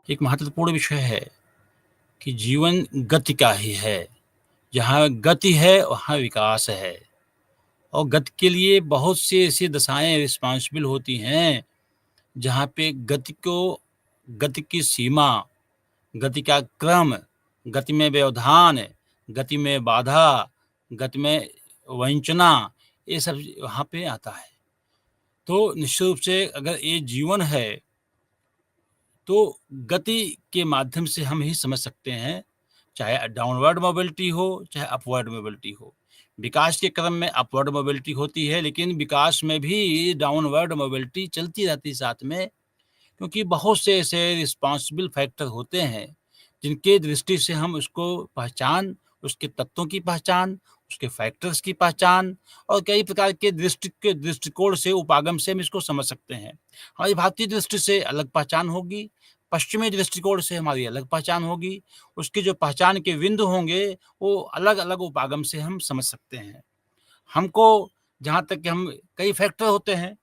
एक महत्वपूर्ण विषय है कि जीवन गति का ही है। जहाँ गति है वहाँ विकास है और गति के लिए बहुत सी ऐसी दशाएँ रिस्पॉन्सिबल होती हैं, जहाँ पे गति की सीमा, गति का क्रम, गति में व्यवधान, गति में बाधा, गति में वंचना, ये सब वहाँ पे आता है। तो निश्चित रूप से अगर ये जीवन है, तो गति के माध्यम से हम ही समझ सकते हैं, चाहे डाउनवर्ड मोबिलिटी हो, चाहे अपवर्ड मोबिलिटी हो। विकास के क्रम में अपवर्ड मोबिलिटी होती है, लेकिन विकास में भी डाउनवर्ड मोबिलिटी चलती रहती है साथ में, क्योंकि बहुत से ऐसे रिस्पॉन्सिबल फैक्टर होते हैं, जिनके दृष्टि से हम उसके तत्वों की पहचान, उसके फैक्टर्स की पहचान और कई प्रकार के दृष्टिकोण से, उपागम से हम इसको समझ सकते हैं। हमारी भारतीय दृष्टि से अलग पहचान होगी, पश्चिमी दृष्टिकोण से हमारी अलग पहचान होगी। उसकी जो पहचान के बिंदु होंगे, वो अलग-अलग उपागम से हम समझ सकते हैं। हमको जहाँ तक कि हम कई फैक्टर होते हैं,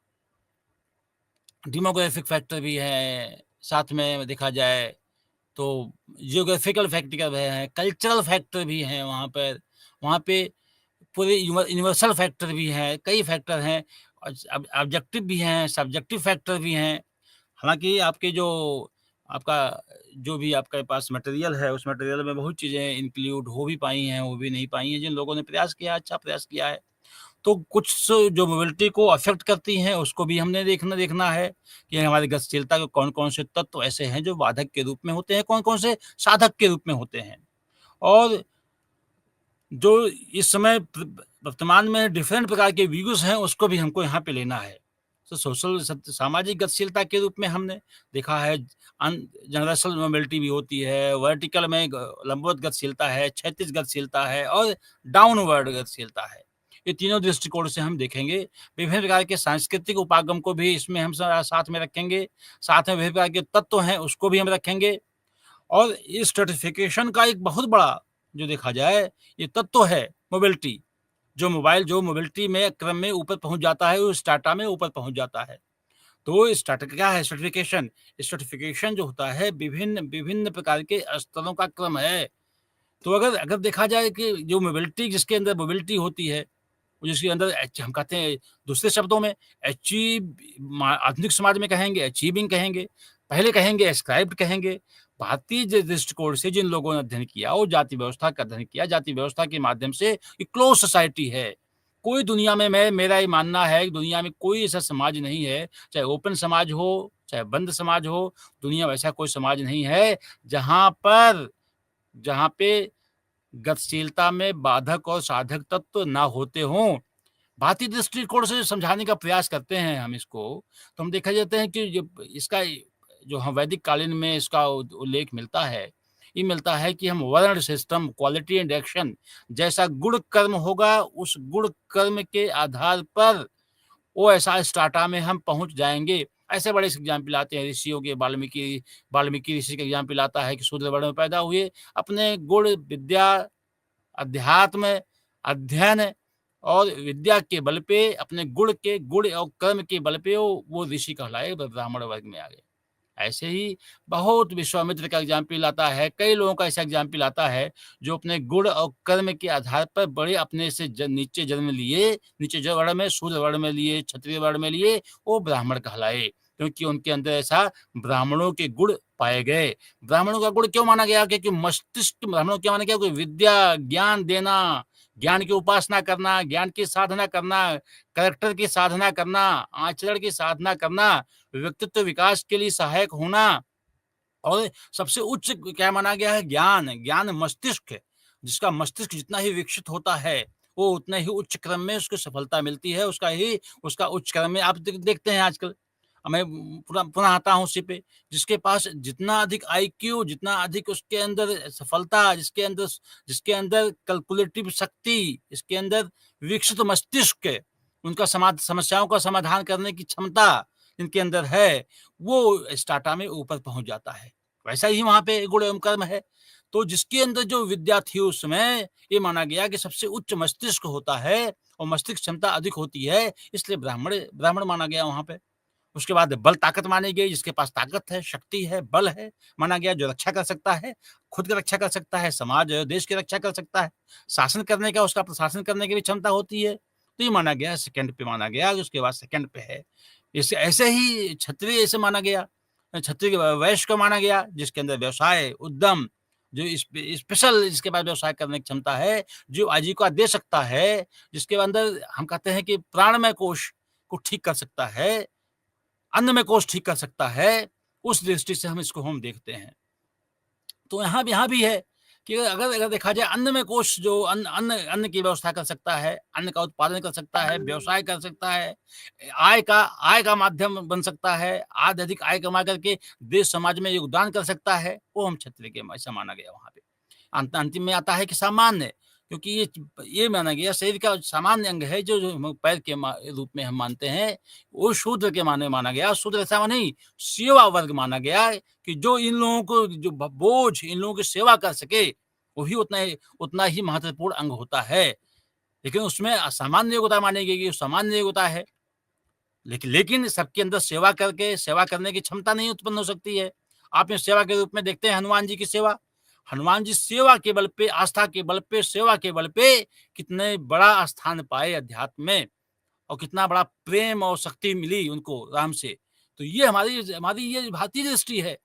डेमोग्राफिक फैक्टर भी है, साथ में देखा जाए तो जियोग्राफिकल फैक्टर है, कल्चरल फैक्टर भी हैं वहाँ पर। वहाँ पे पूरे यूनिवर्सल फैक्टर भी हैं, कई फैक्टर हैं और ऑब्जेक्टिव भी हैं, सब्जेक्टिव फैक्टर भी हैं। हालाँकि आपका जो भी आपके पास मटेरियल है, उस मटेरियल में बहुत चीज़ें इंक्लूड हो भी पाई हैं, हो भी नहीं पाई हैं। जिन लोगों ने प्रयास किया, अच्छा प्रयास किया है। तो कुछ जो मोबिलिटी को अफ़ेक्ट करती हैं, उसको भी हमने देखना है कि हमारी गतिशीलता के कौन-कौन से तत्व ऐसे हैं जो बाधक के रूप में होते हैं, कौन-कौन से साधक के रूप में होते हैं। और जो इस समय वर्तमान में डिफरेंट प्रकार के व्यूज़ हैं, उसको भी हमको यहाँ पे लेना है। तो सामाजिक गतिशीलता के रूप में हमने देखा है, जनरेशनल मोबिलिटी भी होती है, वर्टिकल में लंबवत गतिशीलता है, क्षैतिज गतिशीलता है और डाउनवर्ड गतिशीलता है। ये तीनों दृष्टिकोण से हम देखेंगे। विभिन्न प्रकार के सांस्कृतिक उपागम को भी इसमें हम साथ में रखेंगे, साथ में विभिन्न प्रकार के तत्व हैं, उसको भी हम रखेंगे। और इस स्ट्रैटिफ़िकेशन का एक बहुत बड़ा जो देखा जाए, ये तत्व है मोबिलिटी। जो मोबिलिटी में क्रम में ऊपर पहुँच जाता है, वो स्ट्रैटा में ऊपर पहुँच जाता है। तो स्ट्रैटा क्या है स्ट्रैटिफ़िकेशन? स्ट्रैटिफ़िकेशन जो होता है, विभिन्न विभिन्न प्रकार के स्तरों का क्रम है। तो अगर अगर देखा जाए कि जो मोबिलिटी जिसके अंदर मोबिलिटी होती है, जिसके अंदर हम कहते हैं, दूसरे शब्दों में आधुनिक समाज में कहेंगे अचीविंग कहेंगे, पहले कहेंगे एस्क्राइब्ड कहेंगे। भारतीय दृष्टिकोण से जिन लोगों ने अध्ययन किया, वो जाति व्यवस्था का अध्ययन किया, जाति व्यवस्था के माध्यम से ये क्लोज सोसाइटी है। कोई दुनिया में मेरा ये मानना है कि दुनिया में कोई ऐसा समाज नहीं है, चाहे ओपन समाज हो, चाहे बंद समाज हो, दुनिया में ऐसा कोई समाज नहीं है, जहाँ पे गतिशीलता में बाधक और साधक तत्व ना होते हों। भारतीय दृष्टिकोण से समझाने का प्रयास करते हैं हम इसको, तो हम देखा जाता है कि इसका जो हम वैदिक कालीन में इसका उल्लेख मिलता है, ये मिलता है कि हम वर्ण सिस्टम, क्वालिटी एंड एक्शन जैसा गुण कर्म होगा, उस गुण कर्म के आधार पर वो ऐसा स्ट्राटा में हम पहुँच जाएँगे। ऐसे बड़े एग्ज़ाम्पल आते हैं ऋषियों के, वाल्मीकि ऋषि का एग्ज़ाम्पल आता है कि शूद्र वर्ण में पैदा हुए, अपने गुण, विद्या, अध्यात्म, अध्ययन और विद्या के बल पे, अपने गुण और कर्म के बल पे वो ऋषि कहलाए, ब्राह्मण वर्ग में आ गए। ऐसे ही बहुत विश्वामित्र का एग्ज़ाम्पल आता है, कई लोगों का ऐसा एग्ज़ाम्पल आता है, जो अपने गुण और कर्म के आधार पर बड़े अपने से नीचे जन्म लिए, नीचे वर्ण में, शूद्र वर्ण में लिए, क्षत्रिय वर्ण में लिए, वो ब्राह्मण कहलाए, क्योंकि उनके अंदर ऐसा ब्राह्मणों के गुण पाए गए। ब्राह्मणों का गुण क्यों माना गया? क्योंकि मस्तिष्क ब्राह्मणों क्या माना गया? कोई विद्या, ज्ञान देना, ज्ञान की उपासना करना, ज्ञान की साधना करना, कैरेक्टर की साधना करना, आचरण की साधना करना, व्यक्तित्व विकास के लिए सहायक होना और सबसे उच्च क्या माना गया है? ज्ञान। ज्ञान मस्तिष्क है, जिसका मस्तिष्क जितना ही विकसित होता है, वो उतने ही उच्च क्रम में उसको सफलता मिलती है, उसका उच्च क्रम में आप देखते हैं आजकल। मैं पुनः पुनः आता हूँ उसी पे, जिसके पास जितना अधिक आईक्यू, जितना अधिक उसके अंदर सफलता, जिसके अंदर कैलकुलेटिव शक्ति, जिसके अंदर विकसित मस्तिष्क है, उनका समस्याओं का समाधान करने की क्षमता जिनके अंदर है, वो स्टार्टा में ऊपर पहुँच जाता है। वैसा ही वहाँ पे गुण एवं कर्म है। तो जिसके अंदर जो विद्या थी उस समय, ये माना गया कि सबसे उच्च मस्तिष्क होता है और मस्तिष्क क्षमता अधिक होती है, इसलिए ब्राह्मण ब्राह्मण माना गया वहाँ पे। उसके बाद बल ताकत मानी गई, जिसके पास ताकत है, शक्ति है, बल है, माना गया जो रक्षा कर सकता है, खुद की रक्षा कर सकता है, समाज और देश की रक्षा कर सकता है, शासन करने का उसका प्रशासन करने की भी क्षमता होती है। तो ये माना गया, सेकंड पे माना गया, उसके बाद सेकंड पे है। इस ऐसे ही क्षत्रिय ऐसे माना गया, क्षत्रिय वैश्य को माना गया, जिसके अंदर व्यवसाय, उद्यम, जो स्पेशल जिसके पास व्यवसाय करने की क्षमता है, जो आजीविका दे सकता है, जिसके अंदर हम कहते हैं कि प्राणमय कोश को ठीक कर सकता है, अन्नमय कोश ठीक कर सकता है, उस दृष्टि से हम देखते हैं। तो यहाँ भी है कि अगर अगर देखा जाए अन्नमय कोश जो अन्न अन्न अन्न की व्यवस्था कर सकता है, अन्न का उत्पादन कर सकता है, व्यवसाय कर सकता है, आय का माध्यम बन सकता है, अधिक आय कमा करके देश समाज में योगदान कर सकता है, वो हम क्षत्रिय के ऐसा माना गया वहाँ पे। अंतिम में आता है कि सामान्य, क्योंकि ये माना गया शरीर का सामान्य अंग है जो जो हम पैर के रूप में हम मानते हैं, वो शूद्र के माने माना गया। शूद्र ऐसा नहीं, सेवा वर्ग माना गया है कि जो इन लोगों को जो बोझ इन लोगों की सेवा कर सके, वही उतना ही महत्वपूर्ण अंग होता है। लेकिन उसमें असामान्य योग्यता मानी गई कि सामान्य योग्यता है। लेकिन सबके अंदर सेवा करने की क्षमता नहीं उत्पन्न हो सकती है। आपने सेवा के रूप में देखते हैं हनुमान जी की सेवा। हनुमान जी सेवा के बल पे, आस्था के बल पे, सेवा के बल पे कितने बड़ा स्थान पाए अध्यात्म में और कितना बड़ा प्रेम और शक्ति मिली उनको राम से। तो ये हमारी हमारी ये भारतीय दृष्टि है।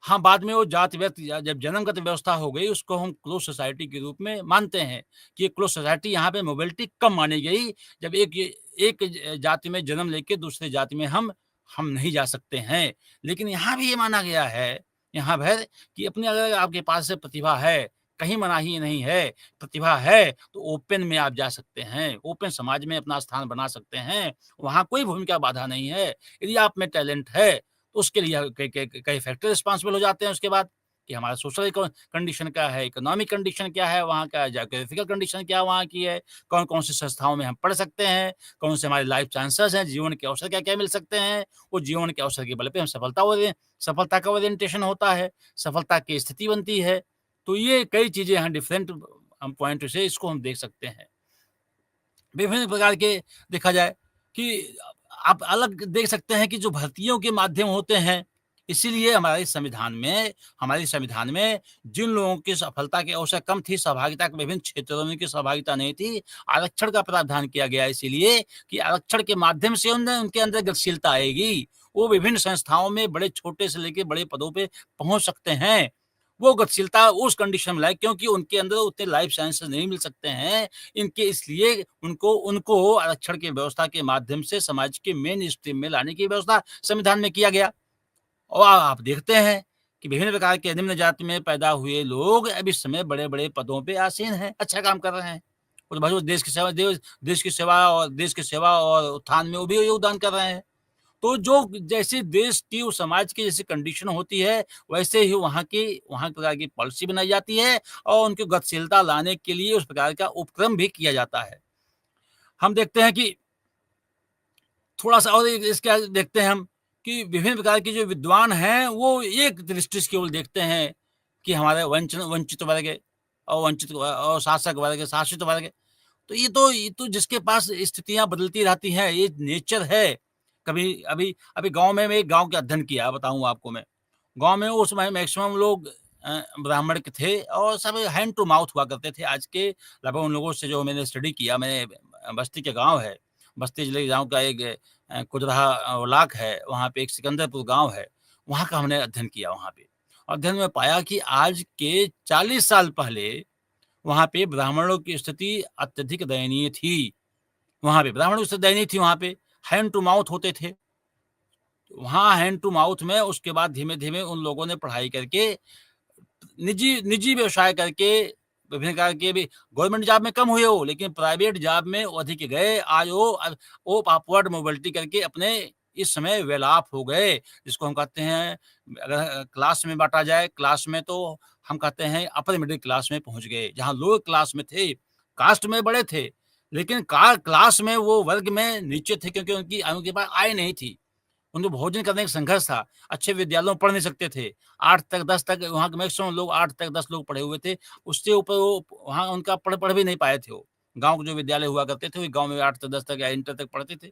हाँ, बाद में वो जाति व्यक्त जब जन्मगत व्यवस्था हो गई, उसको हम क्लोज़ सोसाइटी के रूप में मानते हैं कि ये क्लोज़ सोसाइटी यहाँ पे मोबिलिटी कम मानी गई, जब एक जाति में जन्म लेके दूसरे जाति में हम नहीं जा सकते हैं। लेकिन यहाँ भी ये माना गया है, यहाँ भर कि अपनी अगर आपके पास से प्रतिभा है, कहीं मनाही नहीं है, प्रतिभा है, तो ओपन में आप जा सकते हैं, ओपन समाज में अपना स्थान बना सकते हैं, वहाँ कोई भूमिका बाधा नहीं है। यदि आप में टैलेंट है, तो उसके लिए कई फैक्टर रिस्पॉन्सिबल हो जाते हैं उसके बाद कि हमारा सोशल कंडीशन क्या है, इकोनॉमिक कंडीशन क्या है, वहाँ का ज्योग्राफिकल कंडीशन क्या वहाँ की है, कौन-कौन सी संस्थाओं में हम पढ़ सकते हैं, कौन से हमारे लाइफ चांसेस हैं, जीवन के अवसर क्या-क्या मिल सकते हैं, वो जीवन के अवसर के बल पे हम सफलता का ओरिएंटेशन होता है, सफलता की स्थिति बनती है। तो ये कई चीज़ें हैं डिफरेंट हम पॉइंट से इसको हम देख सकते हैं। विभिन्न प्रकार के देखा जाए कि आप अलग देख सकते हैं कि जो भर्तियों के माध्यम होते हैं, इसीलिए हमारे संविधान में जिन लोगों की सफलता के अवसर कम थी, सहभागिता के विभिन्न क्षेत्रों में की सहभागिता नहीं थी, आरक्षण का प्रावधान किया गया है इसीलिए कि आरक्षण के माध्यम से उनके अंदर गतिशीलता आएगी। वो विभिन्न संस्थाओं में बड़े छोटे से लेके बड़े पदों पे पहुँच सकते हैं। वो गतिशीलता उस कंडीशन में लाए क्योंकि उनके अंदर उतने लाइफ साइंसेज़ नहीं मिल सकते हैं। इनके इसलिए उनको उनको आरक्षण की व्यवस्था के माध्यम से समाज के मेन स्ट्रीम में लाने की व्यवस्था संविधान में किया गया। और आप देखते हैं कि विभिन्न प्रकार के निम्न जाति में पैदा हुए लोग अब इस समय बड़े-बड़े पदों पे आसीन हैं, अच्छा काम कर रहे हैं। और भाई वो देश की सेवा और उत्थान में वो भी योगदान कर रहे हैं। तो जो जैसे देश की और समाज की जैसी कंडीशन होती है, वैसे ही वहाँ के प्रकार की पॉलिसी बनाई जाती है और उनको गतिशीलता लाने के लिए उस प्रकार का उपक्रम भी किया जाता है। हम देखते हैं कि थोड़ा-सा और इसके आगे देखते हैं हम कि विभिन्न प्रकार के जो विद्वान हैं, वो एक दृष्टि से केवल देखते हैं कि हमारे वंचित वर्ग है और और शासक वर्ग है, शासित वर्ग है। तो ये तो जिसके पास स्थितियाँ बदलती रहती हैं, ये नेचर है। कभी अभी अभी गाँव में मैं एक गाँव का अध्ययन किया, बताऊँ आपको मैं। गाँव में उस समय मैक्सिमम लोग ब्राह्मण के थे और सब हैंड टू माउथ हुआ करते थे। आज के लगभग उन लोगों से जो मैंने स्टडी किया, मैंने बस्ती के गाँव है, बस्ती जिले के गाँव का एक कुजराहा ब्लॉक है, वहाँ पे एक सिकंदरपुर गाँव है, वहाँ का हमने अध्ययन किया वहाँ पे। अध्ययन में पाया कि आज के 40 साल पहले वहाँ पे ब्राह्मणों की स्थिति अत्यधिक दयनीय थी। वहाँ पे ब्राह्मणों की स्थिति दयनीय थी वहाँ पे, हैंड टू माउथ होते थे। वहाँ हैंड टू माउथ में उसके बाद धीमे-धीमे उन लोगों ने पढ़ाई करके निजी निजी व्यवसाय करके विभिन्न प्रकार के भी गवर्नमेंट जॉब में कम हुए हो, लेकिन प्राइवेट जॉब में वो अधिक गए। आज वो अपवर्ड मोबिलिटी करके अपने इस समय वेल ऑफ हो गए, जिसको हम कहते हैं अगर क्लास में बाँटा जाए, क्लास में तो हम कहते हैं अपर मिडल क्लास में पहुँच गए। जहाँ लोअर क्लास में थे, कास्ट में बड़े थे, लेकिन का क्लास में वो वर्ग में नीचे थे क्योंकि उनके पास आय नहीं थी। उनको भोजन करने का संघर्ष था। अच्छे विद्यालयों में पढ़ नहीं सकते थे। 8 तक 10 तक वहाँ के मैक्सिमम लोग 8 तक 10 लोग पढ़े हुए थे। उससे ऊपर वो वहाँ उनका पढ़ पढ़ भी नहीं पाए थे वो। गाँव के जो विद्यालय हुआ करते थे, वो गाँव में 8 से 10 तक या इंटर तक पढ़ते थे।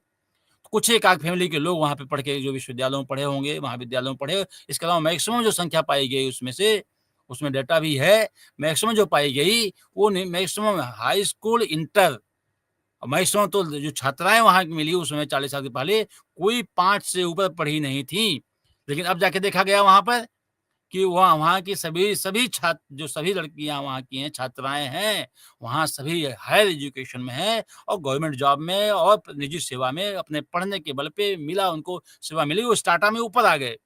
कुछ एक-आध फैमिली के लोग वहाँ पे पढ़ के जो विश्वविद्यालयों में पढ़े होंगे, महाविद्यालयों में पढ़े, इसके अलावा मैक्सिमम जो संख्या पाई गई उसमें से, उसमें डेटा भी है, मैक्सिमम जो पाई गई, वो नहीं maximum high school, inter, maximum तो जो छात्राएँ वहाँ की मिली उसमें 40 साल के पहले, कोई 5 से ऊपर पढ़ी नहीं थी। लेकिन अब जाके देखा गया वहाँ पर कि वहाँ वहाँ की सभी सभी छात्र जो सभी लड़कियाँ वहाँ की हैं, छात्राएँ हैं, वहाँ सभी हायर एजुकेशन में हैं और गवर्नमेंट जॉब में और निजी सेवा में अपने पढ़ने के बल पे मिला उनको सेवा मिली, वो स्टार्टअप में ऊपर आ गए।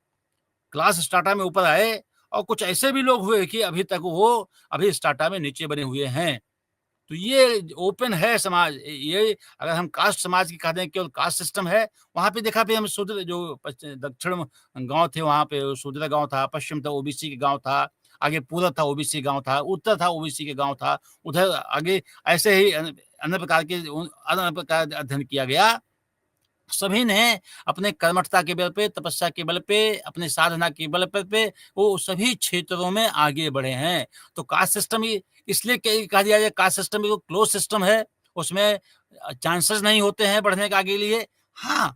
क्लास स्टार्टअप में ऊपर आए और कुछ ऐसे भी लोग हुए कि अभी तक वो अभी स्टार्टअप में नीचे बने हुए हैं। तो ये ओपन है समाज। ये अगर हम कास्ट समाज की कह दें केवल कास्ट सिस्टम है, वहाँ पे देखा भी हम शूद्र जो दक्षिण गाँव थे वहाँ पे शूद्र गाँव था, पश्चिम था ओबीसी के गाँव था, आगे पूरब था ओबीसी गाँव था, उत्तर था ओबीसी के गाँव था, उधर आगे ऐसे ही अन्य प्रकार के अन्य प्रकार अध्ययन किया गया। सभी ने अपने कर्मठता के बल पे, तपस्या के बल पे, अपनी साधना के बल पे वो सभी क्षेत्रों में आगे बढ़े हैं। तो कास्ट सिस्टम ही इसलिए कहा दिया जाए कास्ट सिस्टम एक क्लोज़ सिस्टम है, उसमें चांसेस नहीं होते हैं बढ़ने के आगे लिए। हाँ,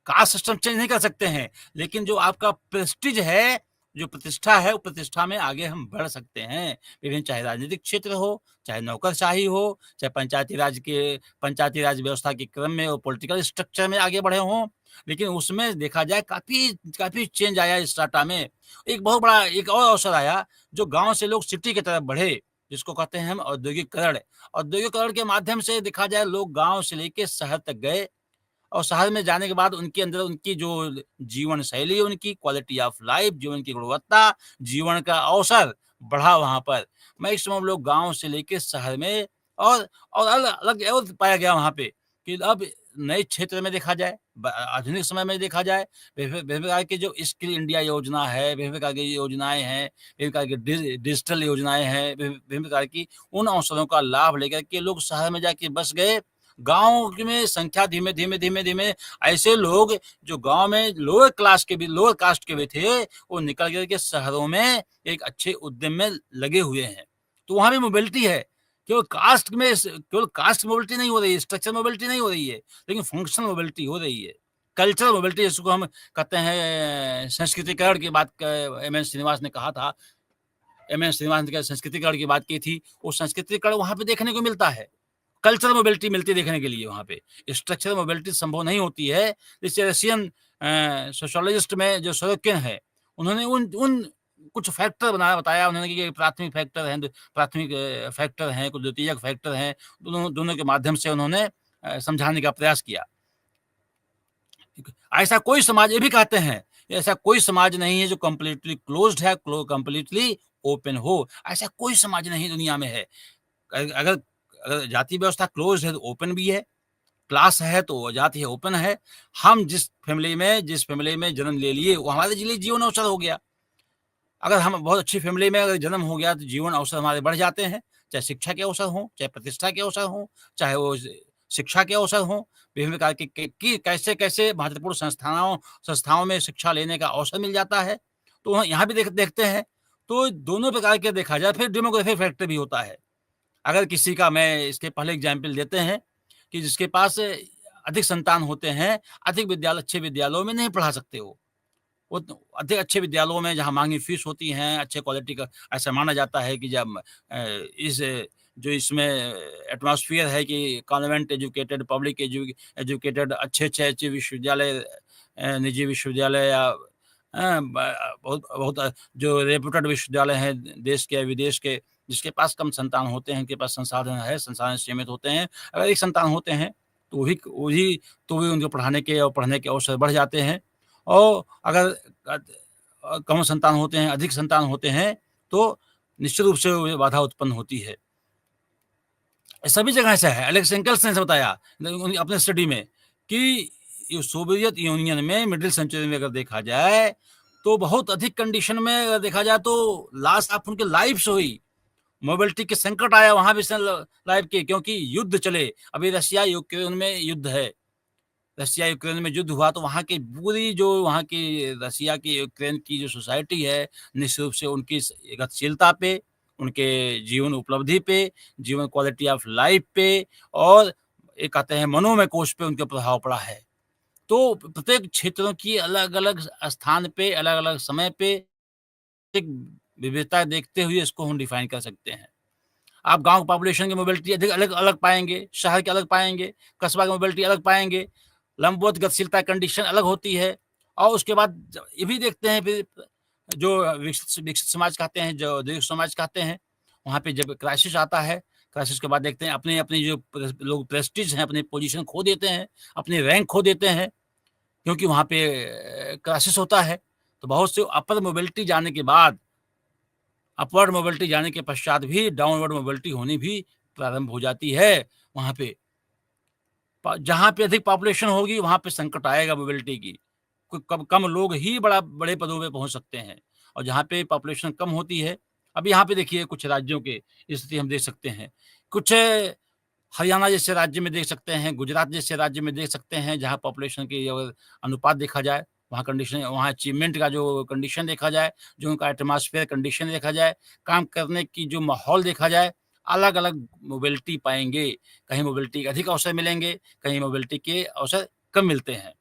कास्ट सिस्टम चेंज नहीं कर सकते हैं, लेकिन जो आपका प्रेस्टीज है, जो प्रतिष्ठा है, वो प्रतिष्ठा में आगे हम बढ़ सकते हैं। विभिन्न चाहे राजनीतिक क्षेत्र हो, चाहे नौकरशाही हो, चाहे पंचायती राज व्यवस्था के क्रम में वो पॉलिटिकल स्ट्रक्चर में आगे बढ़े हों, लेकिन उसमें देखा जाए काफ़ी काफ़ी चेंज आया इस टाटा में। एक बहुत बड़ा एक और अवसर आया, जो गाँव से लोग सिटी की तरफ बढ़े, जिसको कहते हैं हम औद्योगिकरण। औद्योगिकरण के माध्यम से देखा जाए लोग गाँव से लेके शहर तक गए और शहर में जाने के बाद उनके अंदर उनकी जो जीवन शैली है, उनकी क्वालिटी ऑफ लाइफ, जीवन की गुणवत्ता, जीवन का अवसर बढ़ा वहाँ पर। मैक्सिमम लोग गाँव से लेके शहर में और अलग और पाया गया वहाँ पे कि अब नए क्षेत्र में देखा जाए, आधुनिक समय में देखा जाए, विभिन्न प्रकार की जो स्किल इंडिया योजना है, विभिन्न प्रकार की योजनाएँ हैं, विभिन्न प्रकार की डिजिटल योजनाएँ हैं, विभिन्न प्रकार की उन अवसरों का लाभ लेकर के लोग शहर में जाके बस गए। गाँव में संख्या धीमे-धीमे ऐसे लोग जो गाँव में लोअर कास्ट के भी थे, वो निकल कर के शहरों में एक अच्छे उद्यम में लगे हुए हैं। तो वहाँ भी मोबिलिटी है। केवल कास्ट मोबिलिटी नहीं हो रही है, स्ट्रक्चर मोबिलिटी नहीं हो रही है, लेकिन फंक्शनल मोबिलिटी हो रही है। कल्चरल मोबिलिटी जिसको हम कहते हैं संस्कृतिकरण की बात क एम. एन. श्रीनिवास ने कहा था। एम. एन. श्रीनिवास ने संस्कृतिकरण की बात की थी, वो संस्कृतिकरण वहाँ पे देखने को मिलता है। कल्चरल मोबिलिटी मिलती है देखने के लिए वहाँ पे। स्ट्रक्चरल मोबिलिटी संभव नहीं होती है। जैसे रशियन सोशियोलॉजिस्ट में जो सोरोकिन है, उन्होंने उन उन कुछ फैक्टर बताया उन्होंने कि ये प्राथमिक फैक्टर हैं, प्राथमिक फैक्टर हैं, कुछ द्वितीयक फैक्टर हैं, दोनों दोनों के माध्यम से उन्होंने समझाने का प्रयास किया। ऐसा कोई समाज ये भी कहते हैं, ऐसा कोई समाज नहीं है जो कंप्लीटली क्लोज़्ड है, कंप्लीटली ओपन हो, ऐसा कोई समाज नहीं दुनिया में है। अगर अगर जाति व्यवस्था क्लोज़ है तो ओपन भी है, क्लास है तो जाति है ओपन है। हम जिस फ़ैमिली में जन्म ले लिए वो हमारे लिए जीवन अवसर हो गया। अगर हम बहुत अच्छी फ़ैमिली में अगर जन्म हो गया तो जीवन अवसर हमारे बढ़ जाते हैं, चाहे शिक्षा के अवसर हों, चाहे प्रतिष्ठा के अवसर हों, चाहे वो शिक्षा के अवसर हों, विभिन्न प्रकार के कि कैसे-कैसे महत्वपूर्ण संस्थाओं में शिक्षा लेने का अवसर मिल जाता है। तो यहाँ भी देखते हैं, तो दोनों प्रकार के देखा जाए फिर डेमोग्राफी फैक्टर भी होता है। अगर किसी का मैं इसके पहले एग्ज़ाम्पल देते हैं कि जिसके पास अधिक संतान होते हैं, अच्छे विद्यालयों में नहीं पढ़ा सकते वो तो अधिक अच्छे विद्यालयों में जहाँ माँगी फ़ीस होती हैं, अच्छे क्वालिटी का ऐसा माना जाता है कि जब इस जो इसमें एटमॉस्फियर है कि कॉन्वेंट एजुकेटेड, पब्लिक एजुकेटेड अच्छे विश्वविद्यालय निजी विश्वविद्यालय या बहुत बहुत जो रेप्यूटेड विश्वविद्यालय हैं देश के या विदेश के, जिसके पास कम संतान होते हैं, उनके पास संसाधन है, संसाधन सीमित होते हैं। अगर एक संतान होते हैं, तो भी उनको पढ़ने के अवसर बढ़ जाते हैं। और अगर कम संतान होते हैं, अधिक संतान होते हैं, तो निश्चित रूप से वो बाधा उत्पन्न होती है। सभी जगह ऐसा है। एलेक्स एंगल्स ने ऐसा बताया अपने स्टडी में कि ये सोवियत यूनियन में मिडिल सेंचुरी में अगर देखा जाए, तो बहुत अधिक कंडीशन में अगर देखा जाए तो लॉस ऑफ उनकी लाइव्स हुई। मोबिलिटी के संकट आया वहाँ भी लाइफ के क्योंकि युद्ध चले। अभी रशिया यूक्रेन में युद्ध है। रशिया यूक्रेन में युद्ध हुआ तो वहाँ की रशिया की यूक्रेन की जो सोसाइटी है, निश्चित रूप से उनकी गतिशीलता पे, उनके जीवन उपलब्धि पे, जीवन क्वालिटी ऑफ लाइफ पे और एक कहते हैं मनोमय कोष पे उनका प्रभाव पड़ा है। तो प्रत्येक क्षेत्रों की अलग-अलग स्थान पे, अलग-अलग समय पे एक विविधता देखते हुए इसको हम डिफाइन कर सकते हैं। आप गाँव पॉपुलेशन की मोबिलिटी अधिक अलग-अलग पाएँगे, शहर के अलग पाएँगे, कस्बा की मोबिलिटी अलग पाएँगे, लंबवत गतिशीलता कंडीशन अलग होती है और उसके बाद ये भी देखते हैं फिर जो विकसित विकसित समाज कहते हैं, जो औद्योगिक समाज कहते हैं, वहाँ पे जब क्राइसिस आता है, क्राइसिस के बाद देखते हैं अपनी-अपनी जो लोग प्रेस्टीज हैं, अपनी पोजीशन खो देते हैं, अपनी रैंक खो देते हैं, क्योंकि वहाँ पे क्राइसिस होता है। तो बहुत से अपर मोबिलिटी जाने के बाद अपवर्ड मोबिलिटी जाने के पश्चात भी डाउनवर्ड मोबिलिटी होनी भी प्रारंभ हो जाती है वहाँ पे। प जहाँ पे अधिक पॉपुलेशन होगी वहाँ पे संकट आएगा मोबिलिटी की। कोई कम कम लोग ही बड़े पदों पे पहुँच सकते हैं और जहाँ पे पॉपुलेशन कम होती है, अब यहाँ पे देखिए कुछ राज्यों के स्थिति हम देख सकते हैं। कुछ हरियाणा जैसे राज्य में देख सकते हैं, गुजरात जैसे राज्य में देख सकते हैं, जहाँ पॉपुलेशन की अगर अनुपात देखा जाए, वहाँ कंडीशन वहाँ अचीवमेंट का जो कंडीशन देखा जाए, जो उनका एटमॉस्फेयर कंडीशन देखा जाए, काम करने की जो माहौल देखा जाए, अलग-अलग मोबिलिटी पाएँगे। कहीं मोबिलिटी के अधिक अवसर मिलेंगे, कहीं मोबिलिटी के अवसर कम मिलते हैं।